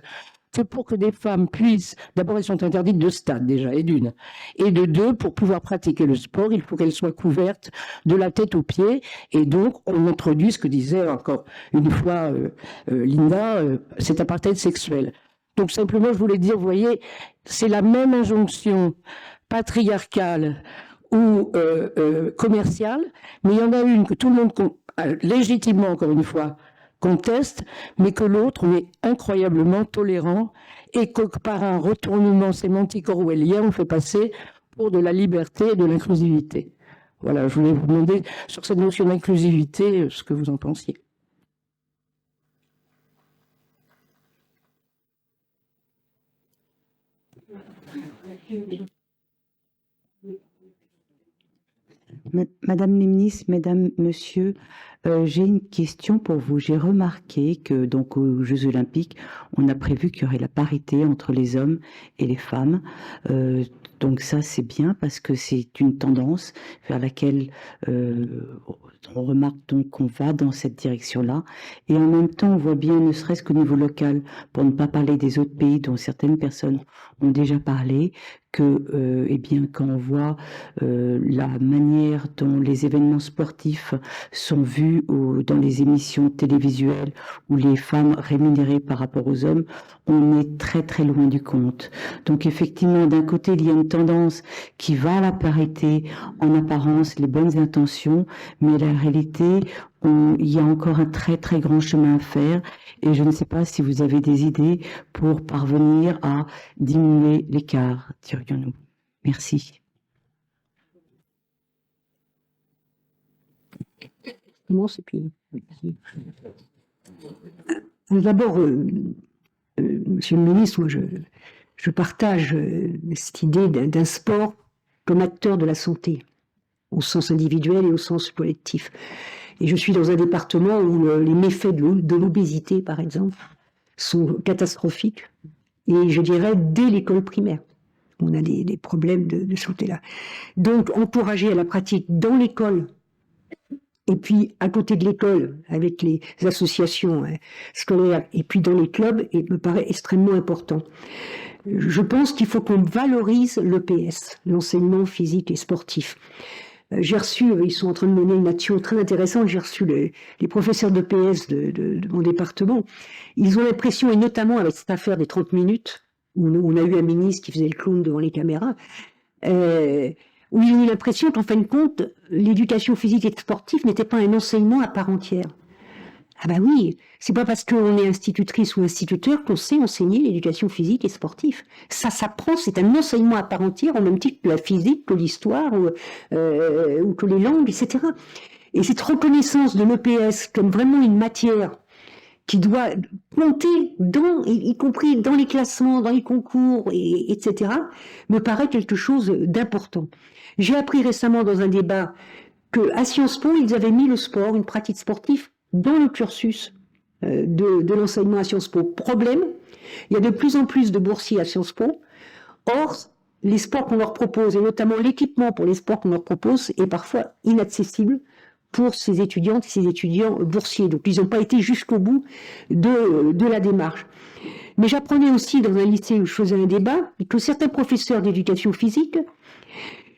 que pour que des femmes puissent, d'abord elles sont interdites de stade déjà, et d'une, et de deux, pour pouvoir pratiquer le sport, il faut qu'elles soient couvertes de la tête aux pieds, et donc on introduit ce que disait encore une fois Linda, cet apartheid sexuel. Donc simplement je voulais dire, vous voyez, c'est la même injonction patriarcale ou commerciale, mais il y en a une que tout le monde, légitimement encore une fois, conteste, mais que l'autre, on est incroyablement tolérant, et que par un retournement sémantique orwellien, on fait passer pour de la liberté et de l'inclusivité. Voilà, je voulais vous demander sur cette notion d'inclusivité ce que vous en pensiez. Madame la ministre, Mesdames, Monsieur, j'ai une question pour vous. J'ai remarqué que donc aux Jeux Olympiques, on a prévu qu'il y aurait la parité entre les hommes et les femmes. Donc ça, c'est bien parce que c'est une tendance vers laquelle on remarque donc qu'on va dans cette direction-là. Et en même temps, on voit bien, ne serait-ce qu'au niveau local, pour ne pas parler des autres pays dont certaines personnes ont déjà parlé, que, eh bien, quand on voit la manière dont les événements sportifs sont vus dans les émissions télévisuelles où les femmes rémunérées par rapport aux hommes, on est très très loin du compte. Donc effectivement, d'un côté, il y a une tendance qui va à la parité, en apparence, les bonnes intentions, mais la réalité, il y a encore un très très grand chemin à faire, et je ne sais pas si vous avez des idées pour parvenir à diminuer l'écart, dirions-nous. Merci. D'abord, Monsieur le ministre, moi je partage cette idée d'un sport comme acteur de la santé, au sens individuel et au sens collectif. Et je suis dans un département où les méfaits de l'obésité, par exemple, sont catastrophiques. Et je dirais dès l'école primaire, on a des problèmes de santé là. Donc encourager à la pratique dans l'école, et puis à côté de l'école, avec les associations scolaires, et puis dans les clubs, me paraît extrêmement important. Je pense qu'il faut qu'on valorise l'EPS, l'enseignement physique et sportif. J'ai reçu, ils sont en train de mener une action très intéressante, j'ai reçu les professeurs d'EPS de mon département. Ils ont l'impression, et notamment avec cette affaire des 30 minutes, où on a eu un ministre qui faisait le clown devant les caméras, où ils ont eu l'impression qu'en fin de compte, l'éducation physique et sportive n'était pas un enseignement à part entière. Ah bah oui, c'est pas parce qu'on est institutrice ou instituteur qu'on sait enseigner l'éducation physique et sportive. Ça s'apprend, c'est un enseignement à part entière, au même titre que la physique, que l'histoire, ou que les langues, etc. Et cette reconnaissance de l'EPS comme vraiment une matière qui doit compter y compris dans les classements, dans les concours, etc., me paraît quelque chose d'important. J'ai appris récemment dans un débat qu'à Sciences Po, ils avaient mis le sport, une pratique sportive, dans le cursus de l'enseignement à Sciences Po. Problème, il y a de plus en plus de boursiers à Sciences Po. Or, les sports qu'on leur propose, et notamment l'équipement pour les sports qu'on leur propose, est parfois inaccessible pour ces étudiantes et ces étudiants boursiers. Donc, ils n'ont pas été jusqu'au bout de la démarche. Mais j'apprenais aussi dans un lycée où je faisais un débat que certains professeurs d'éducation physique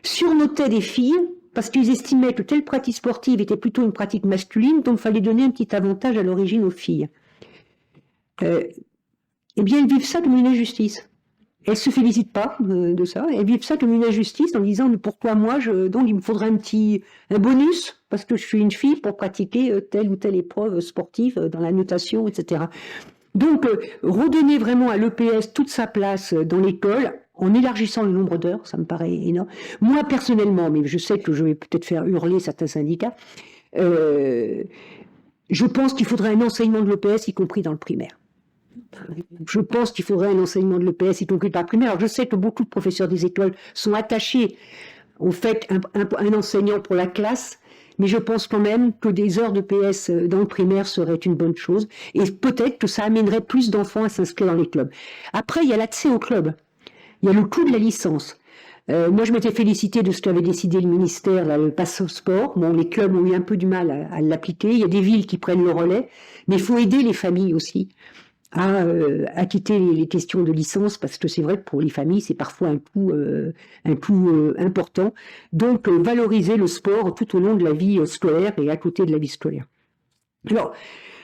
surnotaient des filles parce qu'ils estimaient que telle pratique sportive était plutôt une pratique masculine, donc il fallait donner un petit avantage à l'origine aux filles. Eh bien, elles vivent ça comme une injustice. Elles ne se félicitent pas de ça, elles vivent ça comme une injustice en disant « Pourquoi moi, donc il me faudrait un bonus parce que je suis une fille pour pratiquer telle ou telle épreuve sportive dans la natation, etc. » Donc, redonner vraiment à l'EPS toute sa place dans l'école, en élargissant le nombre d'heures, ça me paraît énorme. Moi, personnellement, mais je sais que je vais peut-être faire hurler certains syndicats, je pense qu'il faudrait un enseignement de l'EPS, y compris dans le primaire. Je pense qu'il faudrait un enseignement de l'EPS, y compris dans le primaire. Alors, je sais que beaucoup de professeurs des écoles sont attachés au fait un enseignant pour la classe, mais je pense quand même que des heures de PS dans le primaire seraient une bonne chose, et peut-être que ça amènerait plus d'enfants à s'inscrire dans les clubs. Après, il y a l'accès au club, il y a le coût de la licence. Moi, je m'étais félicité de ce qu'avait décidé le ministère, là, le pass au sport. Bon, les clubs ont eu un peu du mal à l'appliquer, il y a des villes qui prennent le relais, mais il faut aider les familles aussi à quitter les questions de licence, parce que c'est vrai que pour les familles, c'est parfois un coût important. Donc, valoriser le sport tout au long de la vie scolaire et à côté de la vie scolaire. Alors,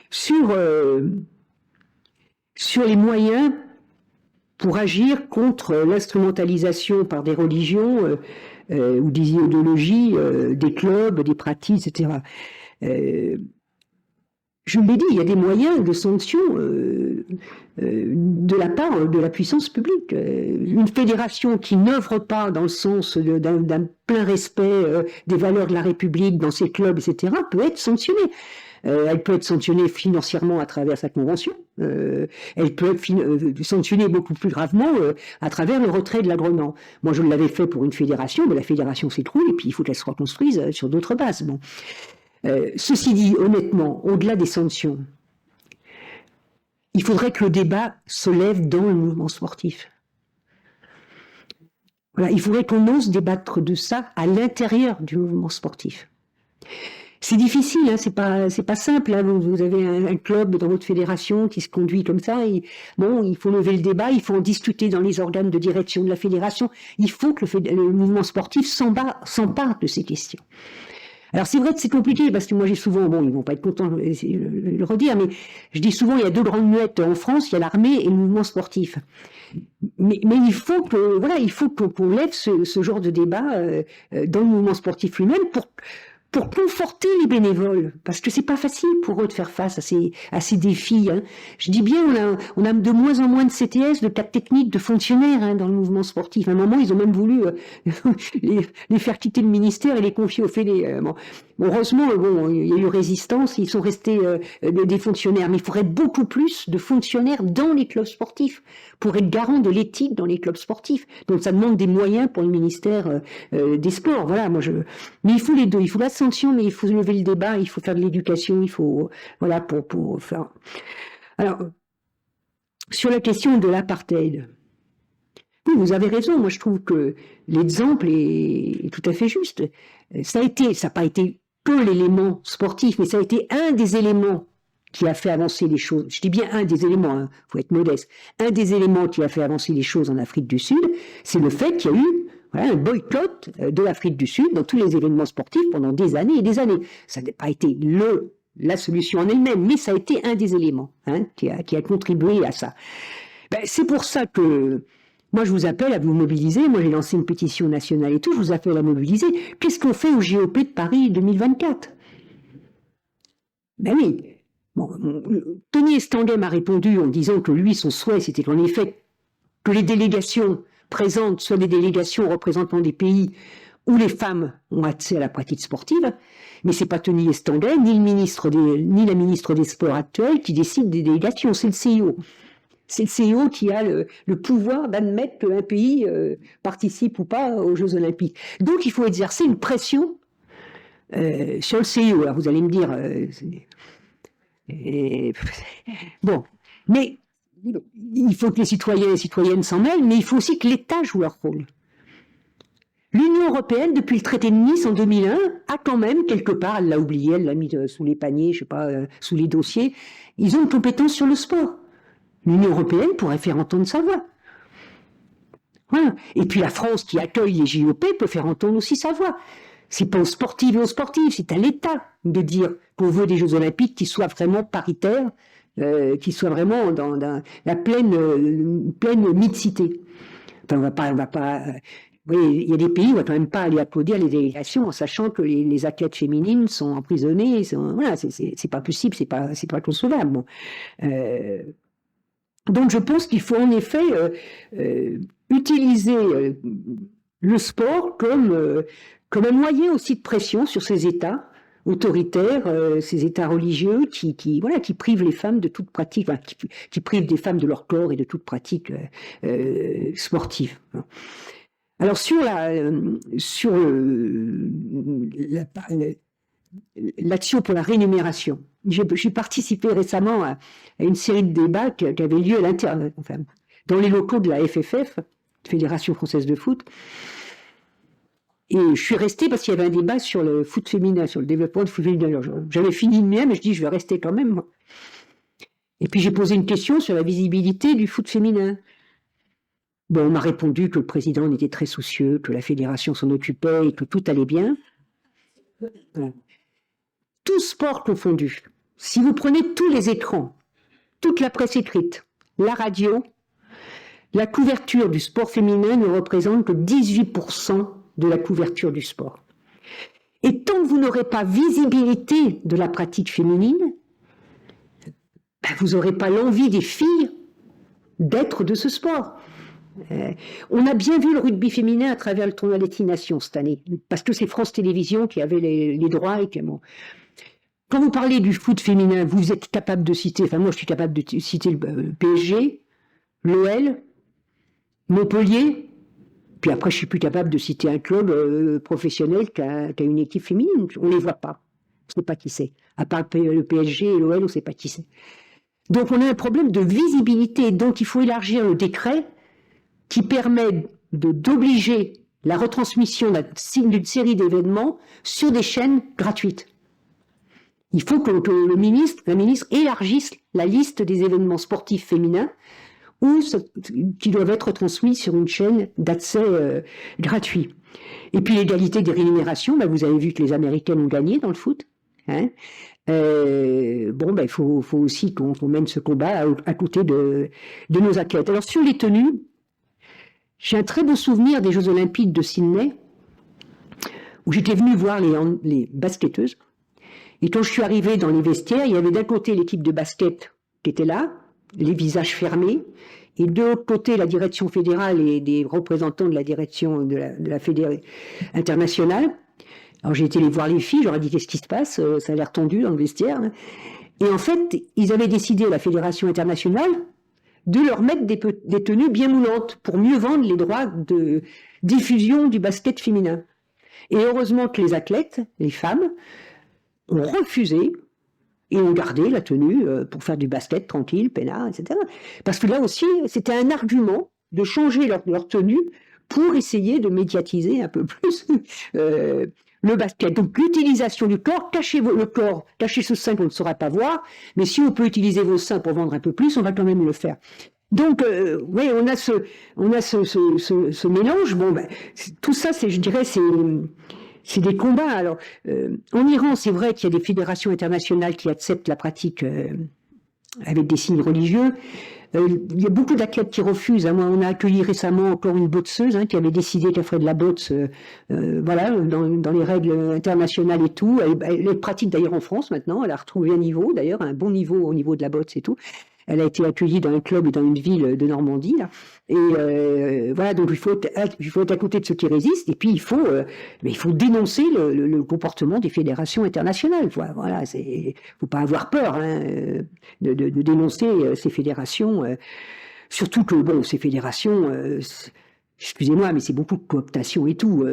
sur les moyens pour agir contre l'instrumentalisation par des religions ou des idéologies, des clubs, des pratiques, etc. Je l'ai dit, il y a des moyens de sanction de la part de la puissance publique. Une fédération qui n'œuvre pas dans le sens d'un plein respect des valeurs de la République dans ses clubs, etc., peut être sanctionnée. Elle peut être sanctionnée financièrement à travers sa convention. Elle peut être sanctionnée beaucoup plus gravement à travers le retrait de l'agrément. Moi, je l'avais fait pour une fédération, mais la fédération s'écroule et puis il faut qu'elle se reconstruise sur d'autres bases. Bon. Ceci dit, honnêtement, au-delà des sanctions, il faudrait que le débat se lève dans le mouvement sportif. Voilà, il faudrait qu'on ose débattre de ça à l'intérieur du mouvement sportif. C'est difficile, hein, c'est pas simple. Hein, vous avez un club dans votre fédération qui se conduit comme ça. Et, bon, il faut lever le débat, il faut en discuter dans les organes de direction de la fédération. Il faut que le mouvement sportif s'empare de ces questions. Alors c'est vrai que c'est compliqué, parce que moi j'ai souvent, bon, ils vont pas être contents de le redire, mais je dis souvent il y a deux grandes muettes en France, il y a l'armée et le mouvement sportif. Mais il faut que, voilà, il faut qu'on lève ce genre de débat dans le mouvement sportif lui-même pour conforter les bénévoles, parce que c'est pas facile pour eux de faire face à ces défis. Hein. Je dis bien, on a de moins en moins de CTS, de cadres techniques, de fonctionnaires hein, dans le mouvement sportif. À un moment, ils ont même voulu les faire quitter le ministère et les confier aux fédés. Bon, heureusement, bon, il y a eu résistance, ils sont restés des fonctionnaires, mais il faudrait beaucoup plus de fonctionnaires dans les clubs sportifs pour être garant de l'éthique dans les clubs sportifs. Donc ça demande des moyens pour le ministère des Sports. Voilà, mais il faut les deux, il faut la sanction, mais il faut lever le débat, il faut faire de l'éducation, il faut, voilà, pour faire. Alors, sur la question de l'apartheid, oui, vous avez raison, moi je trouve que l'exemple est tout à fait juste. Ça n'a pas été que l'élément sportif, mais ça a été un des éléments qui a fait avancer les choses. Je dis bien un des éléments, hein, faut être modeste. Un des éléments qui a fait avancer les choses en Afrique du Sud, c'est le fait qu'il y a eu un boycott de l'Afrique du Sud dans tous les événements sportifs pendant des années et des années. Ça n'a pas été la solution en elle-même, mais ça a été un des éléments hein, qui a contribué à ça. Ben, c'est pour ça que moi je vous appelle à vous mobiliser. Moi j'ai lancé une pétition nationale et tout, je vous appelle à mobiliser. Qu'est-ce qu'on fait au JOP de Paris 2024 ? Ben oui. Bon, Tony Estanguet m'a répondu en disant que lui, son souhait, c'était qu'en effet, que les délégations présentes soient des délégations représentant des pays où les femmes ont accès à la pratique sportive. Mais c'est pas Tony Estanguet, ni la ministre des Sports actuelle qui décide des délégations, c'est le CIO. C'est le CIO qui a le pouvoir d'admettre qu'un pays participe ou pas aux Jeux Olympiques. Donc il faut exercer une pression sur le CIO. Alors vous allez me dire... bon, mais il faut que les citoyens et les citoyennes s'en mêlent, mais il faut aussi que l'État joue leur rôle. L'Union européenne, depuis le traité de Nice en 2001, a quand même, quelque part, elle l'a oublié, elle l'a mis sous les paniers, je sais pas, sous les dossiers, ils ont une compétence sur le sport. L'Union européenne pourrait faire entendre sa voix. Voilà. Et puis la France, qui accueille les JOP, peut faire entendre aussi sa voix. C'est pas aux sportifs et aux sportifs, c'est à l'État de dire qu'on veut des Jeux Olympiques qui soient vraiment paritaires, qui soient vraiment dans la pleine mixité. Enfin, on va pas. Oui, il y a des pays où on va quand même pas aller applaudir les délégations en sachant que les athlètes féminines sont emprisonnées. Voilà, c'est pas possible, c'est pas concevable. Bon. Donc je pense qu'il faut en effet utiliser le sport comme un moyen aussi de pression sur ces États autoritaires, ces États religieux qui privent les femmes de toute pratique, enfin, qui privent des femmes de leur corps et de toute pratique sportive. Alors sur l'action pour la rémunération, j'ai participé récemment à une série de débats qui avait lieu dans les locaux de la FFF, Fédération française de foot. Et je suis restée parce qu'il y avait un débat sur le foot féminin, sur le développement du foot féminin. J'avais fini le mien, mais je dis je vais rester quand même. Moi. Et puis j'ai posé une question sur la visibilité du foot féminin. Bon, on m'a répondu que le président en était très soucieux, que la fédération s'en occupait et que tout allait bien. Tout sport confondu, si vous prenez tous les écrans, toute la presse écrite, la radio, la couverture du sport féminin ne représente que 18% de la couverture du sport. Et tant que vous n'aurez pas visibilité de la pratique féminine, vous n'aurez pas l'envie des filles d'être de ce sport. On a bien vu le rugby féminin à travers le tournoi Destination cette année, parce que c'est France Télévisions qui avait les droits. Quand vous parlez du foot féminin, vous êtes capable de citer, enfin moi je suis capable de citer le PSG, l'OL, Montpellier, puis après je suis plus capable de citer un club professionnel qui a une équipe féminine. On ne les voit pas, on ne sait pas qui c'est. À part le PSG et l'OL, on ne sait pas qui c'est. Donc on a un problème de visibilité, donc il faut élargir le décret qui permet d'obliger la retransmission d'une série d'événements sur des chaînes gratuites. Il faut que la ministre élargisse la liste des événements sportifs féminins qui doivent être transmis sur une chaîne d'accès gratuit. Et puis l'égalité des rémunérations, vous avez vu que les Américaines ont gagné dans le foot. Hein. Il faut aussi qu'on mène ce combat à côté de nos athlètes. Alors sur les tenues, j'ai un très beau souvenir des Jeux Olympiques de Sydney, où j'étais venue voir les basketteuses. Et quand je suis arrivée dans les vestiaires, il y avait d'un côté l'équipe de basket qui était là, les visages fermés, et de l'autre côté la direction fédérale et des représentants de la direction de la fédération internationale. Alors j'ai été les voir les filles, j'aurais dit qu'est-ce qui se passe, ça a l'air tendu dans le vestiaire. Et en fait, ils avaient décidé, la fédération internationale, de leur mettre des tenues bien moulantes pour mieux vendre les droits de diffusion du basket féminin. Et heureusement que les athlètes, les femmes, ont refusé et ont gardé la tenue pour faire du basket tranquille, peinard, etc. Parce que là aussi, c'était un argument de changer leur tenue pour essayer de médiatiser un peu plus le basket. Donc l'utilisation du corps, cachez le corps, cachez ce sein qu'on ne saura pas voir, mais si on peut utiliser vos seins pour vendre un peu plus, on va quand même le faire. Donc, on a ce mélange. Tout ça, je dirais, c'est des combats. Alors, en Iran, c'est vrai qu'il y a des fédérations internationales qui acceptent la pratique avec des signes religieux. Il y a beaucoup d'athlètes qui refusent. Moi, on a accueilli récemment encore une boxeuse qui avait décidé qu'elle ferait de la boxe, dans les règles internationales et tout. Elle pratique d'ailleurs en France maintenant. Elle a retrouvé un niveau, d'ailleurs, un bon niveau au niveau de la boxe et tout. Elle a été accueillie dans un club et dans une ville de Normandie. Là. Et donc il faut être à côté de ceux qui résistent. Et puis il faut dénoncer le comportement des fédérations internationales. Voilà, faut pas avoir peur de dénoncer ces fédérations. Surtout que ces fédérations, excusez-moi, mais c'est beaucoup de cooptation et tout.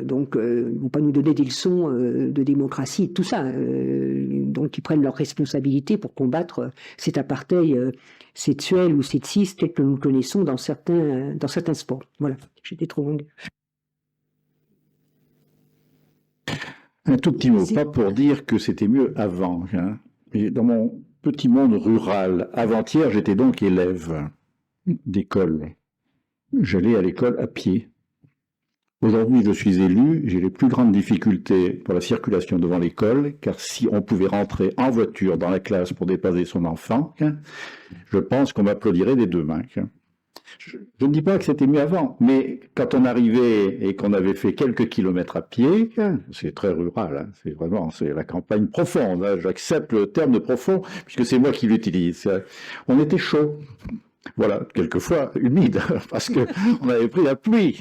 Donc, ils vont pas nous donner des leçons de démocratie et tout ça. Donc, ils prennent leurs responsabilités pour combattre cet apartheid sexuel ou sexiste tel que nous le connaissons dans certains sports. Voilà, j'étais trop longue. Un tout petit mot, pas pour dire que c'était mieux avant. Et dans mon petit monde rural, avant-hier, j'étais donc élève d'école. J'allais à l'école à pied. Aujourd'hui, je suis élu, j'ai les plus grandes difficultés pour la circulation devant l'école, car si on pouvait rentrer en voiture dans la classe pour déposer son enfant, je pense qu'on m'applaudirait des deux mains. Je ne dis pas que c'était mieux avant, mais quand on arrivait et qu'on avait fait quelques kilomètres à pied, c'est très rural, hein, c'est la campagne profonde, hein, j'accepte le terme de profond, puisque c'est moi qui l'utilise. On était chaud, voilà, quelquefois humide, parce qu'on avait pris la pluie,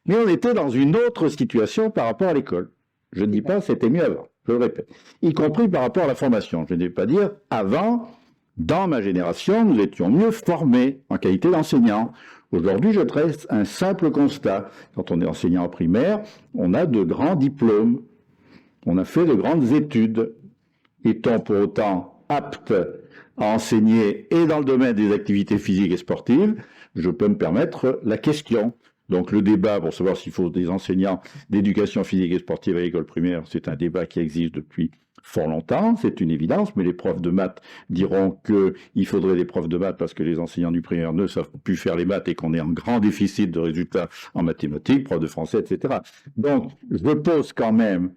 mais on était dans une autre situation par rapport à l'école. Je ne dis pas que c'était mieux avant, je le répète, y compris par rapport à la formation. Je ne vais pas dire avant. Dans ma génération, nous étions mieux formés en qualité d'enseignants. Aujourd'hui, je traite un simple constat. Quand on est enseignant en primaire, on a de grands diplômes. On a fait de grandes études. Est-on pour autant apte à enseigner et dans le domaine des activités physiques et sportives? Je peux me permettre la question. Donc le débat pour savoir s'il faut des enseignants d'éducation physique et sportive à l'école primaire, c'est un débat qui existe depuis fort longtemps, c'est une évidence, mais les profs de maths diront qu'il faudrait des profs de maths parce que les enseignants du primaire ne savent plus faire les maths et qu'on est en grand déficit de résultats en mathématiques, profs de français, etc. Donc, je pose quand même,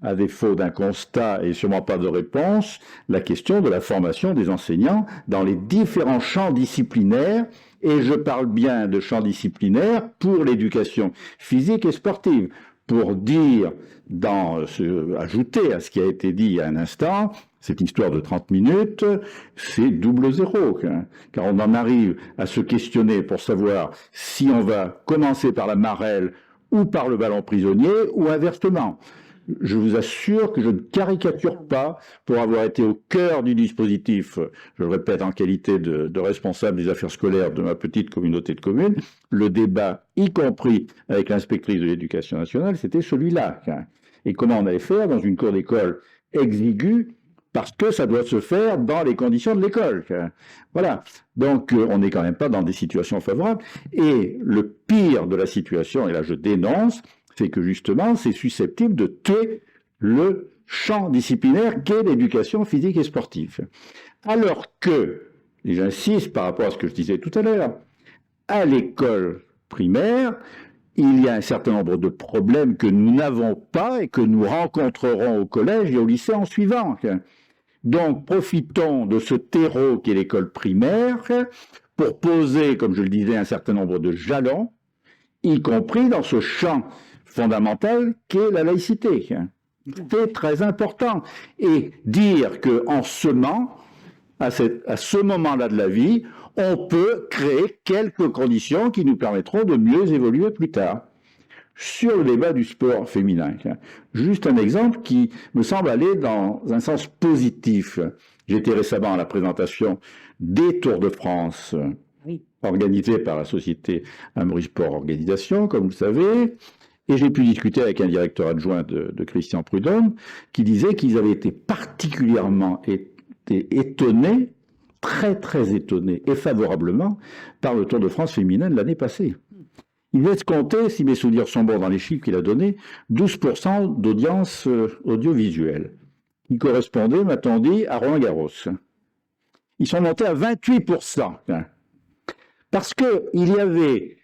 à défaut d'un constat et sûrement pas de réponse, la question de la formation des enseignants dans les différents champs disciplinaires, et je parle bien de champs disciplinaires pour l'éducation physique et sportive. Pour dire, ajouter à ce qui a été dit il y a un instant, cette histoire de 30 minutes, c'est double zéro, hein, car on en arrive à se questionner pour savoir si on va commencer par la marelle ou par le ballon prisonnier, ou inversement. Je vous assure que je ne caricature pas pour avoir été au cœur du dispositif, je le répète en qualité de responsable des affaires scolaires de ma petite communauté de communes, le débat, y compris avec l'inspectrice de l'éducation nationale, c'était celui-là. Et comment on allait faire dans une cour d'école exiguë, parce que ça doit se faire dans les conditions de l'école. Voilà. Donc, on n'est quand même pas dans des situations favorables. Et le pire de la situation, et là je dénonce, c'est que justement, c'est susceptible de tuer le champ disciplinaire qu'est l'éducation physique et sportive. Alors que, et j'insiste par rapport à ce que je disais tout à l'heure, à l'école primaire, il y a un certain nombre de problèmes que nous n'avons pas et que nous rencontrerons au collège et au lycée en suivant. Donc, profitons de ce terreau qu'est l'école primaire pour poser, comme je le disais, un certain nombre de jalons, y compris dans ce champ fondamental qu'est la laïcité. C'est très important. Et dire qu'en semant, à ce moment-là de la vie, on peut créer quelques conditions qui nous permettront de mieux évoluer plus tard. Sur le débat du sport féminin, juste un exemple qui me semble aller dans un sens positif. J'étais récemment à la présentation des Tours de France, organisés par la société Amaury Sport Organisation, comme vous le savez, et j'ai pu discuter avec un directeur adjoint de Christian Prudhomme, qui disait qu'ils avaient été particulièrement étonnés, très très étonnés, et favorablement, par le Tour de France féminin de l'année passée. Il laisse compter, si mes souvenirs sont bons dans les chiffres qu'il a donnés, 12% d'audience audiovisuelle, qui correspondait, m'a-t-on dit, à Roland-Garros. Ils sont montés à 28%. Parce qu'il y avait...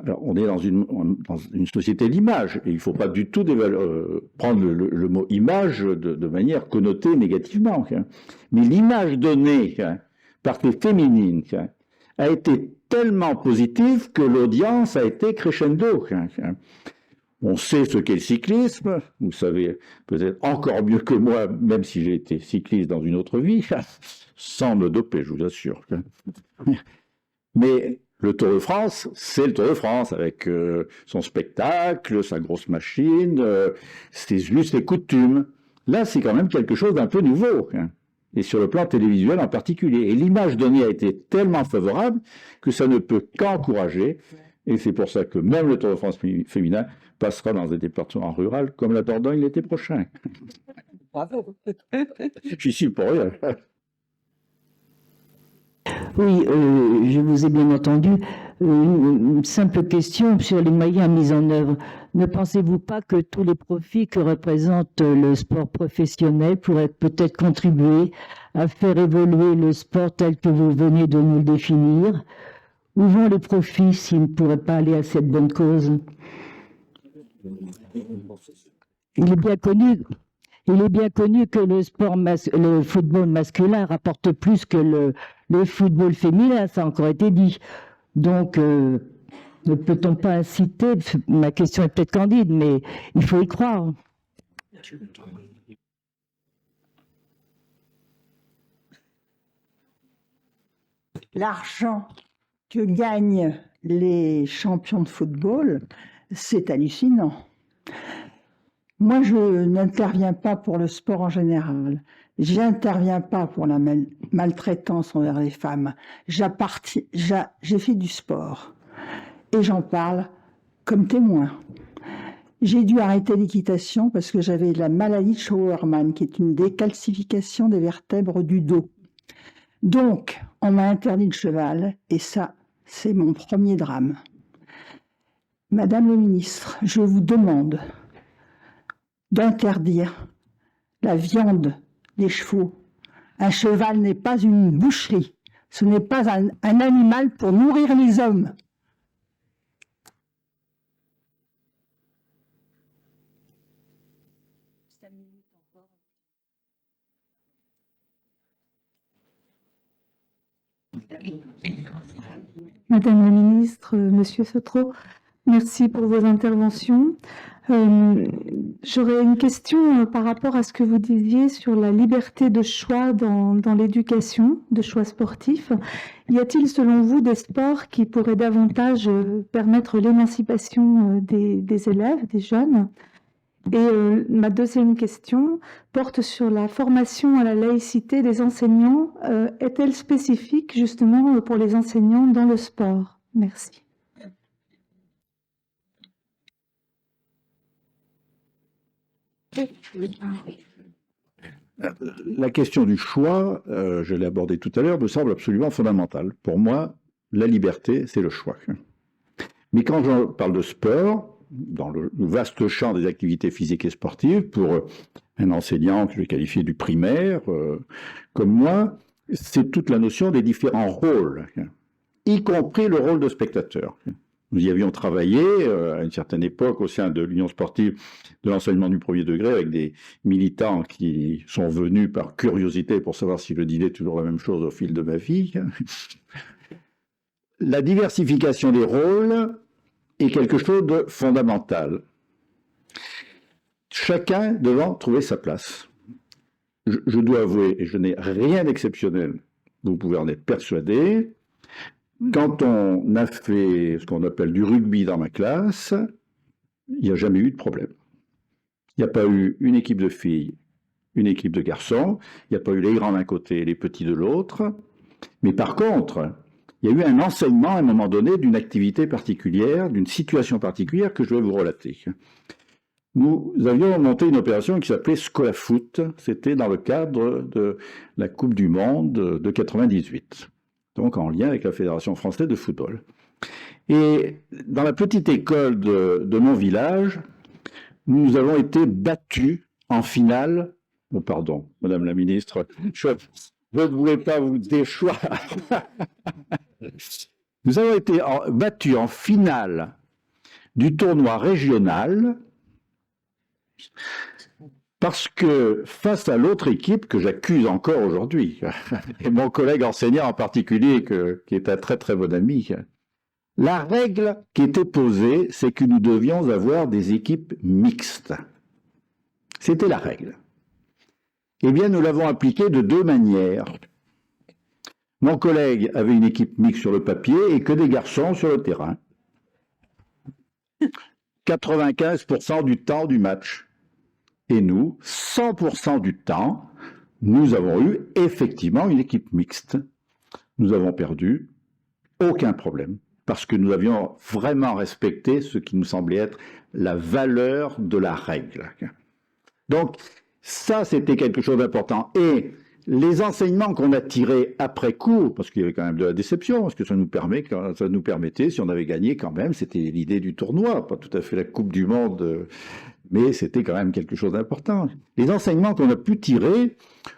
Alors, on est dans une société d'image, et il ne faut pas du tout prendre le mot image de manière connotée négativement. Mais l'image donnée par les féminines a été tellement positive que l'audience a été crescendo. On sait ce qu'est le cyclisme, vous savez peut-être encore mieux que moi, même si j'ai été cycliste dans une autre vie, sans me doper, je vous assure. Mais le Tour de France, c'est le Tour de France, avec son spectacle, sa grosse machine, ses us et coutumes. Là, c'est quand même quelque chose d'un peu nouveau, et sur le plan télévisuel en particulier. Et l'image donnée a été tellement favorable que ça ne peut qu'encourager, et c'est pour ça que même le Tour de France féminin passera dans un département rural comme la Dordogne l'été prochain. Bravo. J'y suis pour rien. Oui, je vous ai bien entendu. Une simple question sur les moyens mis en œuvre. Ne pensez-vous pas que tous les profits que représente le sport professionnel pourraient peut-être contribuer à faire évoluer le sport tel que vous venez de nous le définir? Où vont les profits s'ils ne pourraient pas aller à cette bonne cause? Il est bien connu que le football masculin rapporte plus que le football féminin, ça a encore été dit. Donc, ne peut-on pas inciter, ma question est peut-être candide, mais il faut y croire. L'argent que gagnent les champions de football, c'est hallucinant. Moi, je n'interviens pas pour le sport en général. J'interviens pas pour la maltraitance envers les femmes. J'ai fait du sport et j'en parle comme témoin. J'ai dû arrêter l'équitation parce que j'avais la maladie de Schauermann, qui est une décalcification des vertèbres du dos. Donc, on m'a interdit le cheval, et ça, c'est mon premier drame. Madame le ministre, je vous demande d'interdire la viande des chevaux. Un cheval n'est pas une boucherie, ce n'est pas un animal pour nourrir les hommes. Madame la ministre, Monsieur Sotro, merci pour vos interventions. J'aurais une question par rapport à ce que vous disiez sur la liberté de choix dans l'éducation, de choix sportifs. Y a-t-il selon vous des sports qui pourraient davantage permettre l'émancipation des élèves, des jeunes ? Et ma deuxième question porte sur la formation à la laïcité des enseignants. Est-elle spécifique justement pour les enseignants dans le sport? Merci. La question du choix, je l'ai abordée tout à l'heure, me semble absolument fondamentale. Pour moi, la liberté, c'est le choix. Mais quand je parle de sport, dans le vaste champ des activités physiques et sportives, pour un enseignant que je vais qualifier du primaire, comme moi, c'est toute la notion des différents rôles, y compris le rôle de spectateur. Nous y avions travaillé à une certaine époque au sein de l'Union sportive de l'enseignement du premier degré avec des militants qui sont venus par curiosité pour savoir si je disais toujours la même chose au fil de ma vie. La diversification des rôles est quelque chose de fondamental. Chacun devant trouver sa place. Je dois avouer, et je n'ai rien d'exceptionnel, vous pouvez en être persuadé, quand on a fait ce qu'on appelle du rugby dans ma classe, il n'y a jamais eu de problème. Il n'y a pas eu une équipe de filles, une équipe de garçons, il n'y a pas eu les grands d'un côté et les petits de l'autre, mais par contre, il y a eu un enseignement à un moment donné d'une activité particulière, d'une situation particulière que je vais vous relater. Nous avions monté une opération qui s'appelait Scolafoot, c'était dans le cadre de la Coupe du Monde de 98, donc en lien avec la Fédération française de football. Et dans la petite école de mon village, nous avons été battus en finale. Oh, pardon, Madame la Ministre, je ne voulais pas vous déchoir. Nous avons été battus en finale du tournoi régional parce que face à l'autre équipe que j'accuse encore aujourd'hui, et mon collègue enseignant en particulier, qui est un très très bon ami, la règle qui était posée, c'est que nous devions avoir des équipes mixtes. C'était la règle. Eh bien, nous l'avons appliquée de deux manières. Mon collègue avait une équipe mixte sur le papier et que des garçons sur le terrain. 95% du temps du match. Et nous, 100% du temps, nous avons eu effectivement une équipe mixte. Nous avons perdu, aucun problème, parce que nous avions vraiment respecté ce qui nous semblait être la valeur de la règle. Donc, ça, c'était quelque chose d'important. Et les enseignements qu'on a tirés après coup, parce qu'il y avait quand même de la déception, parce que ça nous permettait, si on avait gagné quand même, c'était l'idée du tournoi, pas tout à fait la Coupe du Monde, mais c'était quand même quelque chose d'important. Les enseignements qu'on a pu tirer,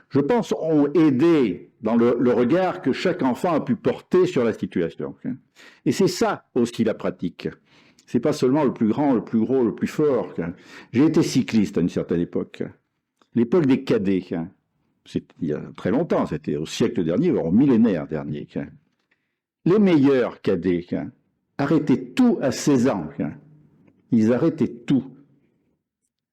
je pense, ont aidé dans le regard que chaque enfant a pu porter sur la situation. Et c'est ça aussi la pratique. C'est pas seulement le plus grand, le plus gros, le plus fort. J'ai été cycliste à une certaine époque. L'époque des cadets. C'était il y a très longtemps, c'était au siècle dernier, voire au millénaire dernier. Les meilleurs cadets arrêtaient tout à 16 ans. Ils arrêtaient tout.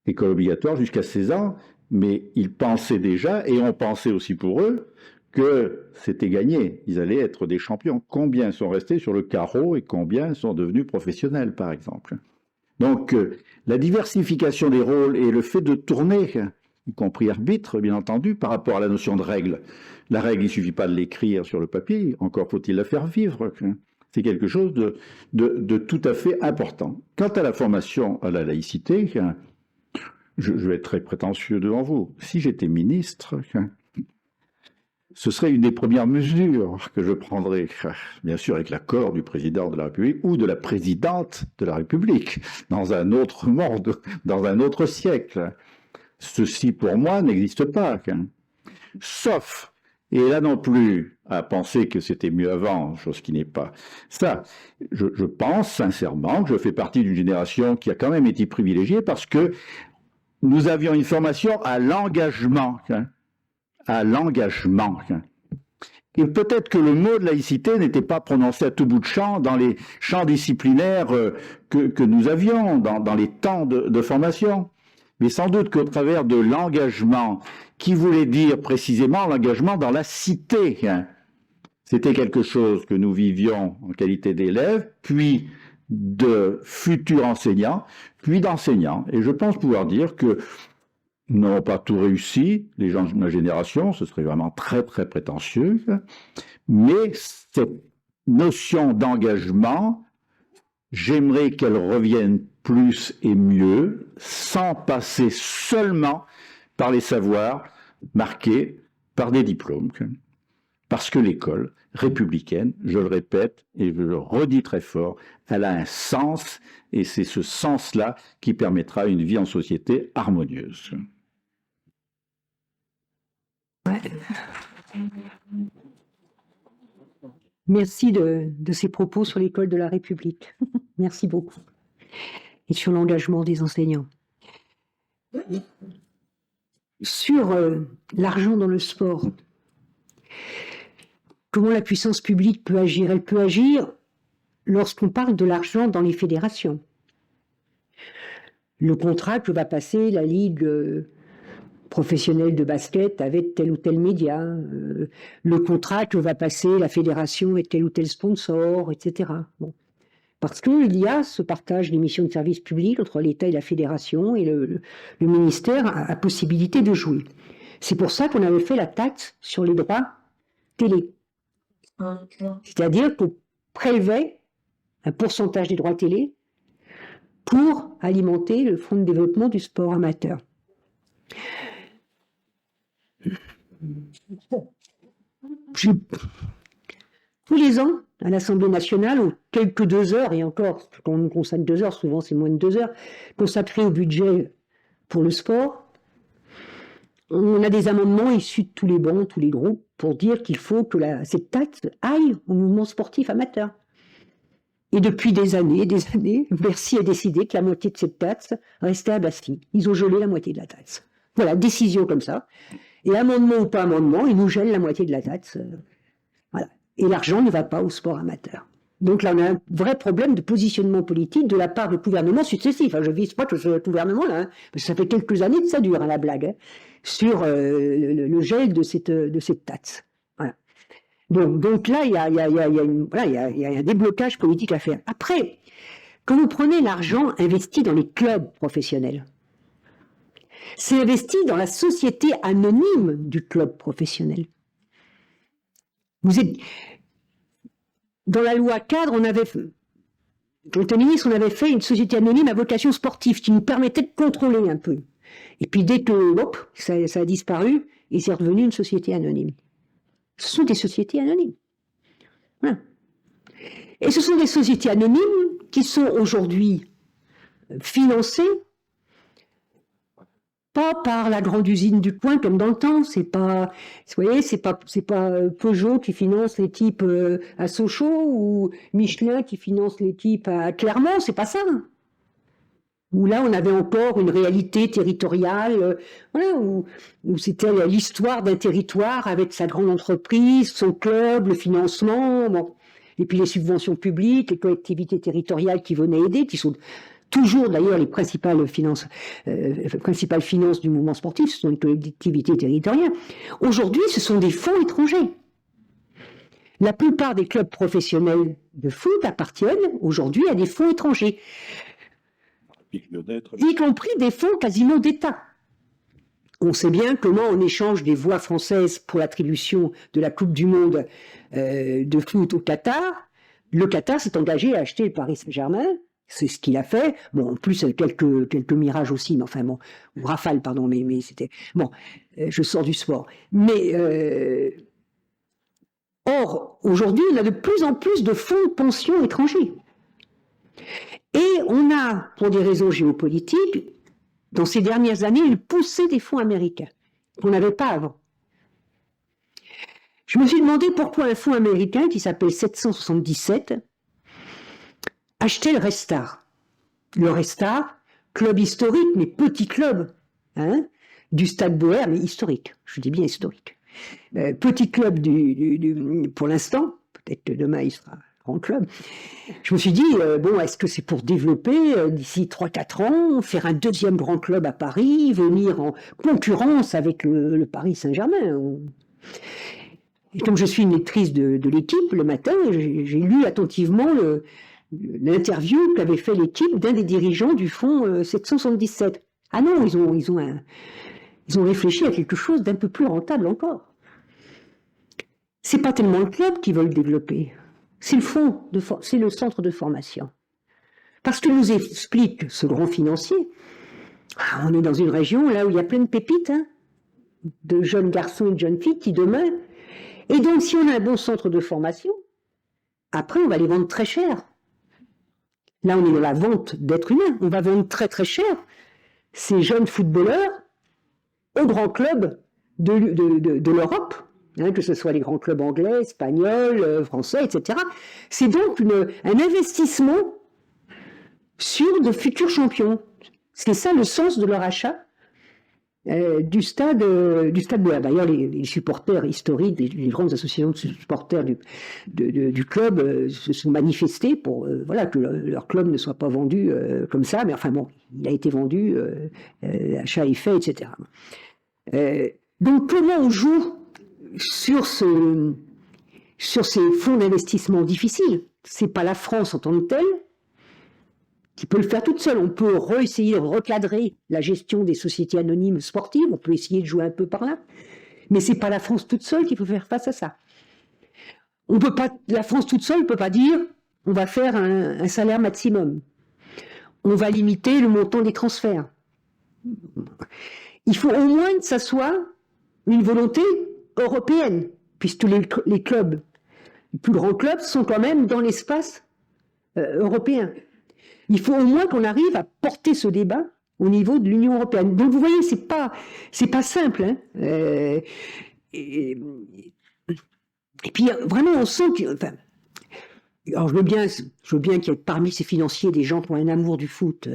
École obligatoire jusqu'à 16 ans, mais ils pensaient déjà, et on pensait aussi pour eux, que c'était gagné. Ils allaient être des champions. Combien sont restés sur le carreau et combien sont devenus professionnels, par exemple. Donc, la diversification des rôles et le fait de tourner, y compris arbitre, bien entendu, par rapport à la notion de règle. La règle, il ne suffit pas de l'écrire sur le papier, encore faut-il la faire vivre. C'est quelque chose de tout à fait important. Quant à la formation à la laïcité, je vais être très prétentieux devant vous. Si j'étais ministre, ce serait une des premières mesures que je prendrais, bien sûr avec l'accord du président de la République ou de la présidente de la République, dans un autre monde, dans un autre siècle. Ceci, pour moi, n'existe pas. Sauf, et là non plus, à penser que c'était mieux avant, chose qui n'est pas ça. Je pense sincèrement que je fais partie d'une génération qui a quand même été privilégiée parce que nous avions une formation à l'engagement. À l'engagement. Et peut-être que le mot de laïcité n'était pas prononcé à tout bout de champ dans les champs disciplinaires que nous avions, dans les temps de formation. Mais sans doute qu'au travers de l'engagement, qui voulait dire précisément l'engagement dans la cité, c'était quelque chose que nous vivions en qualité d'élèves, puis de futurs enseignants, puis d'enseignants. Et je pense pouvoir dire que nous n'avons pas tout réussi, les gens de ma génération, ce serait vraiment très très prétentieux, mais cette notion d'engagement, j'aimerais qu'elle revienne plus et mieux, sans passer seulement par les savoirs marqués par des diplômes. Parce que l'école républicaine, je le répète et je le redis très fort, elle a un sens, et c'est ce sens-là qui permettra une vie en société harmonieuse. Merci de ces propos sur l'école de la République. Merci beaucoup. Et sur l'engagement des enseignants. Sur l'argent dans le sport, comment la puissance publique peut agir? Elle peut agir lorsqu'on parle de l'argent dans les fédérations. Le contrat que va passer la Ligue professionnelle de basket avec tel ou tel média, le contrat que va passer la fédération avec tel ou tel sponsor, etc. Bon. Parce qu'il y a ce partage des missions de service public entre l'État et la fédération, et le ministère a possibilité de jouer. C'est pour ça qu'on avait fait la taxe sur les droits télé. C'est-à-dire qu'on prélevait un pourcentage des droits télé pour alimenter le fonds de développement du sport amateur. Tous les ans, à l'Assemblée nationale, ou quelques 2 heures, et encore, quand on consacre 2 heures, souvent c'est moins de 2 heures, consacrées au budget pour le sport, on a des amendements issus de tous les bancs, tous les groupes, pour dire qu'il faut que cette taxe aille au mouvement sportif amateur. Et depuis des années, Bercy a décidé que la moitié de cette taxe restait à Bastille. Ils ont gelé la moitié de la taxe. Voilà, décision comme ça. Et amendement ou pas amendement, ils nous gèlent la moitié de la taxe. Voilà. Et l'argent ne va pas au sport amateur. Donc là, on a un vrai problème de positionnement politique de la part de gouvernements successifs. Enfin, je ne vise pas que ce gouvernement-là, parce que ça fait quelques années que ça dure, la blague, sur le gel de cette taxe. Voilà. Donc là, il y a un déblocage politique à faire. Après, quand vous prenez l'argent investi dans les clubs professionnels, c'est investi dans la société anonyme du club professionnel. Dans la loi cadre, quand j'étais ministre, on avait fait une société anonyme à vocation sportive qui nous permettait de contrôler un peu. Et puis dès que ça a disparu, et c'est redevenu une société anonyme. Ce sont des sociétés anonymes. Voilà. Et ce sont des sociétés anonymes qui sont aujourd'hui financées pas par la grande usine du coin comme dans le temps. C'est pas, vous voyez, c'est pas Peugeot qui finance les types à Sochaux ou Michelin qui finance les types à Clermont. C'est pas ça. Où là, on avait encore une réalité territoriale, voilà, où c'était l'histoire d'un territoire avec sa grande entreprise, son club, le financement. Bon. Et puis les subventions publiques, les collectivités territoriales qui venaient aider, qui sont toujours d'ailleurs les principales finances du mouvement sportif, ce sont les collectivités territoriales. Aujourd'hui, ce sont des fonds étrangers. La plupart des clubs professionnels de foot appartiennent aujourd'hui à des fonds étrangers, y compris des fonds quasiment d'État. On sait bien comment, en échange des voix françaises pour l'attribution de la Coupe du Monde de foot au Qatar, le Qatar s'est engagé à acheter le Paris Saint-Germain. C'est ce qu'il a fait. Bon, en plus, quelques mirages aussi, mais enfin bon, ou Rafale, pardon, mais c'était... Bon, je sors du sport. Mais... Or, aujourd'hui, on a de plus en plus de fonds de pension étrangers. Et on a, pour des raisons géopolitiques, dans ces dernières années, une poussée des fonds américains qu'on n'avait pas avant. Je me suis demandé pourquoi un fonds américain qui s'appelle 777 achetait le Red Star. Le Red Star, club historique, mais petit club, hein, du Stade Boer, mais historique. Je dis bien historique. Petit club pour l'instant, peut-être que demain il sera grand club. Je me suis dit, bon, est-ce que c'est pour développer d'ici 3-4 ans, faire un deuxième grand club à Paris, venir en concurrence avec le Paris Saint-Germain? Et comme je suis une lectrice de l'équipe, le matin, j'ai lu attentivement l'interview qu'avait fait l'équipe d'un des dirigeants du fonds 777. Ah non, ils ont réfléchi à quelque chose d'un peu plus rentable encore. C'est pas tellement le club qu'ils veulent développer, c'est c'est le centre de formation. Parce que nous explique ce grand financier, on est dans une région là où il y a plein de pépites, hein, de jeunes garçons et de jeunes filles qui demain, et donc si on a un bon centre de formation, après on va les vendre très cher. Là on est dans la vente d'êtres humains, on va vendre très très cher ces jeunes footballeurs aux grands clubs de l'Europe, hein, que ce soit les grands clubs anglais, espagnols, français, etc. C'est donc un investissement sur de futurs champions. C'est ça le sens de leur achat du stade Boer. D'ailleurs, les supporters historiques, les grandes associations de supporters du club se sont manifestés pour voilà, que leur club ne soit pas vendu comme ça, mais enfin bon, il a été vendu, l'achat est fait, etc. Donc comment on joue sur ces fonds d'investissement difficiles? C'est pas la France en tant que telle qui peut le faire toute seule. On peut essayer de recadrer la gestion des sociétés anonymes sportives, on peut essayer de jouer un peu par là, mais c'est pas la France toute seule qui peut faire face à ça. La France toute seule ne peut pas dire on va faire un salaire maximum, on va limiter le montant des transferts. Il faut au moins que ça soit une volonté européenne, puisque les clubs, les plus grands clubs, sont quand même dans l'espace européen. Il faut au moins qu'on arrive à porter ce débat au niveau de l'Union européenne. Donc vous voyez, c'est pas simple. Hein. Et puis vraiment, on sent que... Enfin, alors je veux bien qu'il y ait parmi ces financiers des gens qui ont un amour du foot.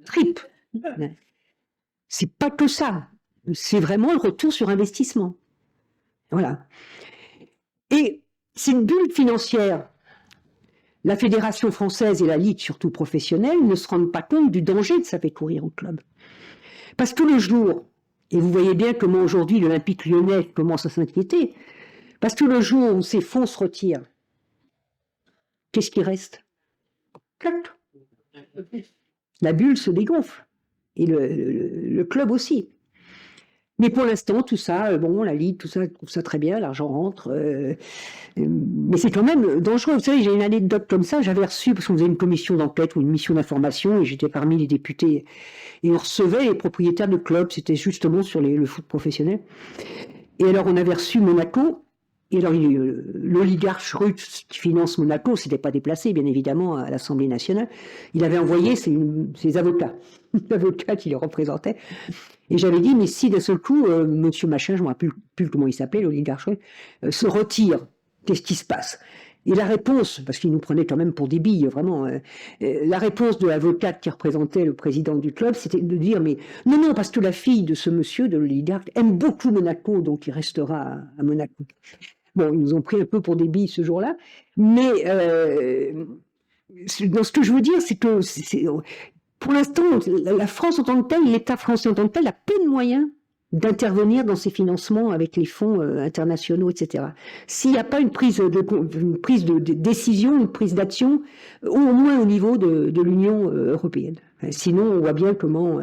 Trip. C'est pas que ça. C'est vraiment le retour sur investissement. Voilà. Et c'est une bulle financière. La Fédération française et la Ligue, surtout professionnelle, ne se rendent pas compte du danger de ça fait courir au club. Parce que le jour, et vous voyez bien comment aujourd'hui l'Olympique lyonnais commence à s'inquiéter, parce que le jour où ces fonds se retirent, qu'est-ce qui reste? La bulle se dégonfle. Et le club aussi. Mais pour l'instant, tout ça, bon, la Ligue, tout ça, trouve ça très bien, l'argent rentre. Mais c'est quand même dangereux. Vous savez, j'ai une anecdote comme ça, j'avais reçu, parce qu'on faisait une commission d'enquête ou une mission d'information, et j'étais parmi les députés, et on recevait les propriétaires de clubs, c'était justement sur le foot professionnel. Et alors, on avait reçu Monaco, et alors l'oligarque russe qui finance Monaco s'était pas déplacé, bien évidemment, à l'Assemblée nationale. Il avait envoyé ses avocats, l'avocat qui les représentait. Et j'avais dit, mais si d'un seul coup, monsieur machin, je ne me rappelle plus comment il s'appelait, l'oligarque russe, se retire, qu'est-ce qui se passe? Et la réponse, parce qu'il nous prenait quand même pour des billes, vraiment, la réponse de l'avocate qui représentait le président du club, c'était de dire, mais non, parce que la fille de ce monsieur, de l'oligarque, aime beaucoup Monaco, donc il restera à Monaco. Bon, ils nous ont pris un peu pour des billes ce jour-là, mais dans ce que je veux dire, c'est que pour l'instant, la France en tant que telle, l'État français en tant que tel, a peu de moyens d'intervenir dans ces financements avec les fonds internationaux, etc. S'il n'y a pas une prise de décision, une prise d'action, au moins au niveau de l'Union européenne. Sinon, on voit bien comment...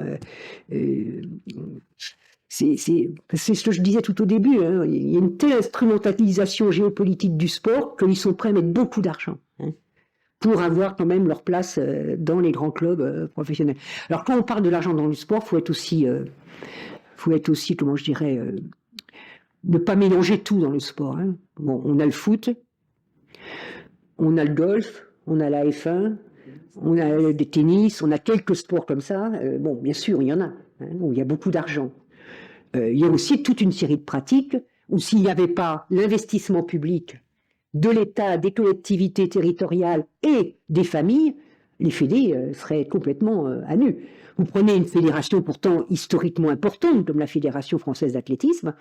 c'est ce que je disais tout au début, hein, il y a une telle instrumentalisation géopolitique du sport qu'ils sont prêts à mettre beaucoup d'argent, hein, pour avoir quand même leur place dans les grands clubs professionnels. Alors quand on parle de l'argent dans le sport, faut être aussi, comment je dirais, ne pas mélanger tout dans le sport. Hein. Bon, on a le foot, on a le golf, on a la F1, on a des tennis, on a quelques sports comme ça. Bon, bien sûr, il y en a, hein, où il y a beaucoup d'argent. Il y a aussi toute une série de pratiques où s'il n'y avait pas l'investissement public de l'État, des collectivités territoriales et des familles, les fédés seraient complètement à nu. Vous prenez une fédération pourtant historiquement importante, comme la Fédération française d'athlétisme,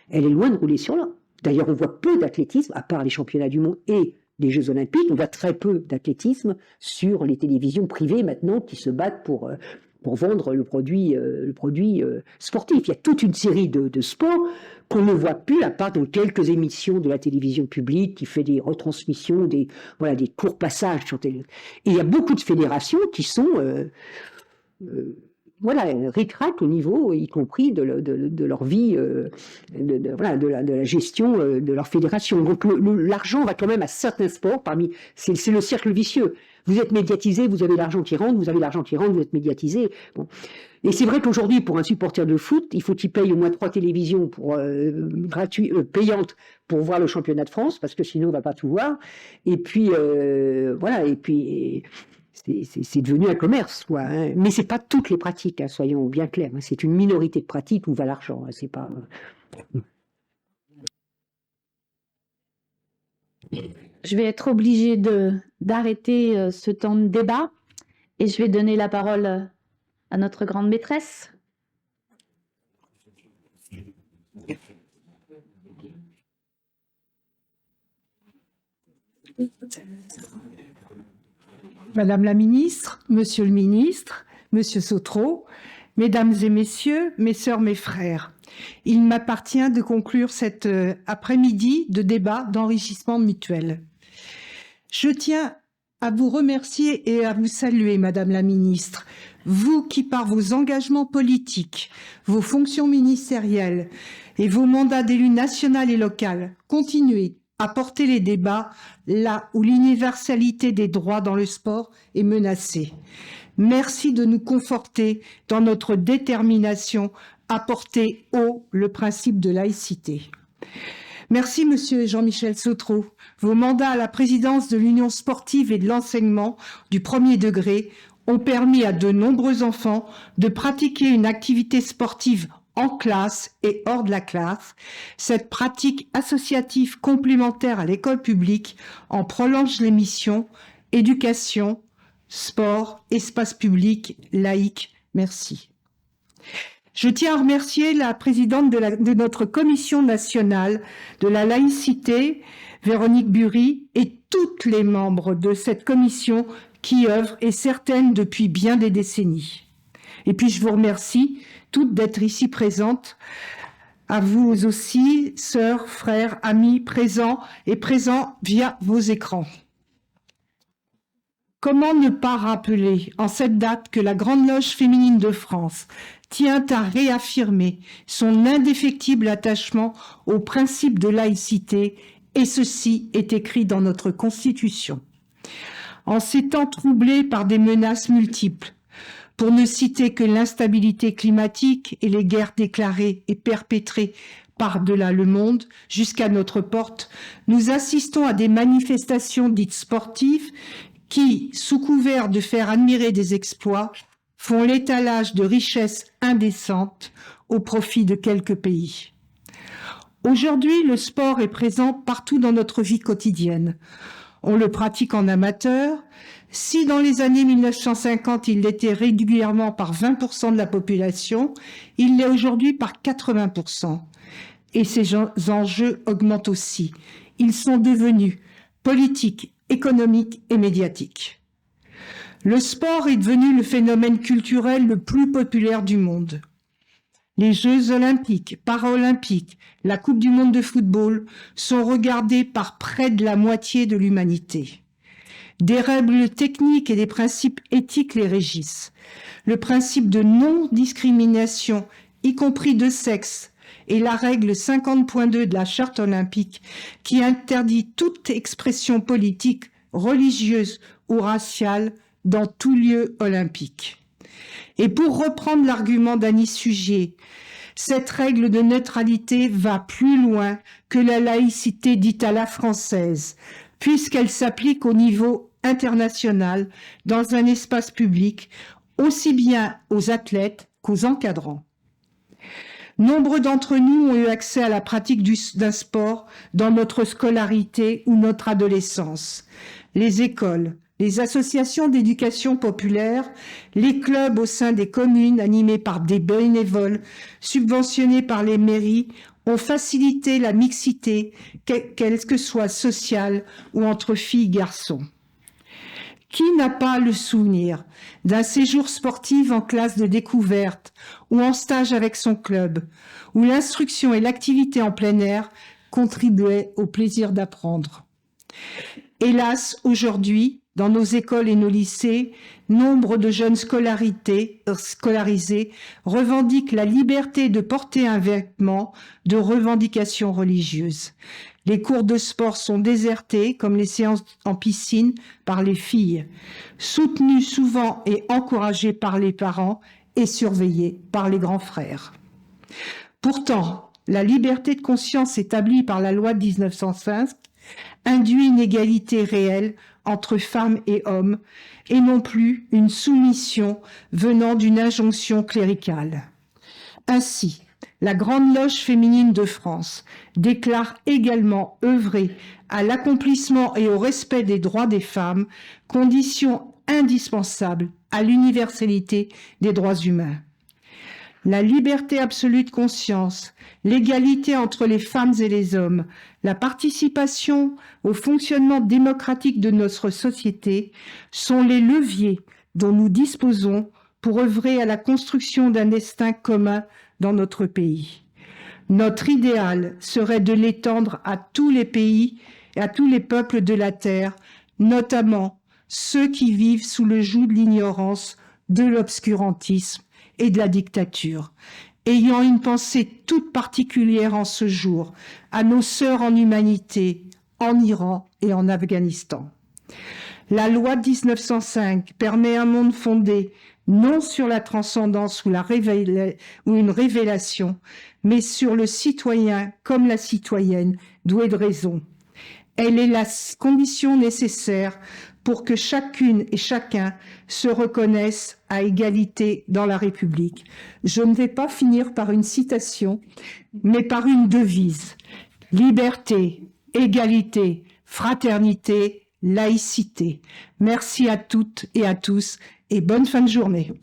elle est loin de rouler sur l'or. D'ailleurs, on voit peu d'athlétisme, à part les championnats du monde et les Jeux Olympiques, on voit très peu d'athlétisme sur les télévisions privées maintenant qui se battent pour vendre le produit sportif. Il y a toute une série de sports qu'on ne voit plus, à part dans quelques émissions de la télévision publique qui fait des retransmissions, des courts passages sur télé. Et il y a beaucoup de fédérations qui sont ric-rac au niveau, y compris de leur vie, de la gestion de leur fédération. Donc l'argent va quand même à certains sports, c'est le cercle vicieux. Vous êtes médiatisé, vous avez l'argent qui rentre, vous avez l'argent qui rentre, vous êtes médiatisé. Bon. Et c'est vrai qu'aujourd'hui, pour un supporter de foot, il faut qu'il paye au moins 3 télévisions payantes pour voir le championnat de France, parce que sinon, on ne va pas tout voir. Et puis, c'est devenu un commerce, quoi. Hein. Mais c'est pas toutes les pratiques, hein, soyons bien clairs. Hein. C'est une minorité de pratiques où va l'argent. Hein. C'est pas... Je vais être obligée d'arrêter ce temps de débat et je vais donner la parole à notre grande maîtresse. Madame la ministre, Monsieur le ministre, Monsieur Sautreau, Mesdames et Messieurs, mes sœurs, mes frères, il m'appartient de conclure cet après-midi de débat d'enrichissement mutuel. Je tiens à vous remercier et à vous saluer, Madame la ministre, vous qui, par vos engagements politiques, vos fonctions ministérielles et vos mandats d'élu national et local, continuez à porter les débats là où l'universalité des droits dans le sport est menacée. Merci de nous conforter dans notre détermination à porter haut le principe de laïcité. Merci, Monsieur Jean-Michel Sautreau. Vos mandats à la présidence de l'Union sportive et de l'enseignement du premier degré ont permis à de nombreux enfants de pratiquer une activité sportive en classe et hors de la classe. Cette pratique associative complémentaire à l'école publique en prolonge les missions éducation, sport, espace public, laïque. Merci. Je tiens à remercier la présidente de notre commission nationale de la laïcité, Véronique Bury, et toutes les membres de cette commission qui œuvrent, et certaines depuis bien des décennies. Et puis je vous remercie toutes d'être ici présentes, à vous aussi, sœurs, frères, amis, présents via vos écrans. Comment ne pas rappeler en cette date que la Grande Loge féminine de France tient à réaffirmer son indéfectible attachement au principe de laïcité, et ceci est écrit dans notre Constitution. En ces temps troublés par des menaces multiples, pour ne citer que l'instabilité climatique et les guerres déclarées et perpétrées par-delà le monde jusqu'à notre porte, nous assistons à des manifestations dites sportives qui, sous couvert de faire admirer des exploits, font l'étalage de richesses indécentes au profit de quelques pays. Aujourd'hui, le sport est présent partout dans notre vie quotidienne. On le pratique en amateur. Si dans les années 1950, il l'était régulièrement par 20% de la population, il l'est aujourd'hui par 80%. Et ces enjeux augmentent aussi. ils sont devenus politiques, économiques et médiatiques. Le sport est devenu le phénomène culturel le plus populaire du monde. Les Jeux olympiques, paralympiques, la Coupe du monde de football sont regardés par près de la moitié de l'humanité. Des règles techniques et des principes éthiques les régissent. Le principe de non-discrimination, y compris de sexe, et la règle 50.2 de la Charte olympique qui interdit toute expression politique, religieuse ou raciale dans tout lieu olympique. Et pour reprendre l'argument d'Annie Sugier, cette règle de neutralité va plus loin que la laïcité dite à la française, puisqu'elle s'applique au niveau international dans un espace public, aussi bien aux athlètes qu'aux encadrants. Nombre d'entre nous ont eu accès à la pratique d'un sport dans notre scolarité ou notre adolescence. Les écoles, les associations d'éducation populaire, les clubs au sein des communes animés par des bénévoles, subventionnés par les mairies, ont facilité la mixité, quelle que soit sociale ou entre filles et garçons. Qui n'a pas le souvenir d'un séjour sportif en classe de découverte ou en stage avec son club, où l'instruction et l'activité en plein air contribuaient au plaisir d'apprendre? Hélas, aujourd'hui, dans nos écoles et nos lycées, nombre de jeunes scolarisés revendiquent la liberté de porter un vêtement de revendication religieuse. Les cours de sport sont désertés, comme les séances en piscine, par les filles, soutenues souvent et encouragées par les parents et surveillées par les grands frères. Pourtant, la liberté de conscience établie par la loi de 1905 induit une égalité réelle entre femmes et hommes, et non plus une soumission venant d'une injonction cléricale. Ainsi, la Grande Loge féminine de France déclare également œuvrer à l'accomplissement et au respect des droits des femmes, condition indispensable à l'universalité des droits humains. La liberté absolue de conscience, l'égalité entre les femmes et les hommes, la participation au fonctionnement démocratique de notre société sont les leviers dont nous disposons pour œuvrer à la construction d'un destin commun dans notre pays. Notre idéal serait de l'étendre à tous les pays et à tous les peuples de la terre, notamment ceux qui vivent sous le joug de l'ignorance, de l'obscurantisme et de la dictature. Ayant une pensée toute particulière en ce jour à nos sœurs en humanité, en Iran et en Afghanistan. La loi de 1905 permet un monde fondé non sur la transcendance ou une révélation, mais sur le citoyen comme la citoyenne, doué de raison. Elle est la condition nécessaire pour que chacune et chacun se reconnaisse à égalité dans la République. Je ne vais pas finir par une citation, mais par une devise. Liberté, égalité, fraternité, laïcité. Merci à toutes et à tous et bonne fin de journée.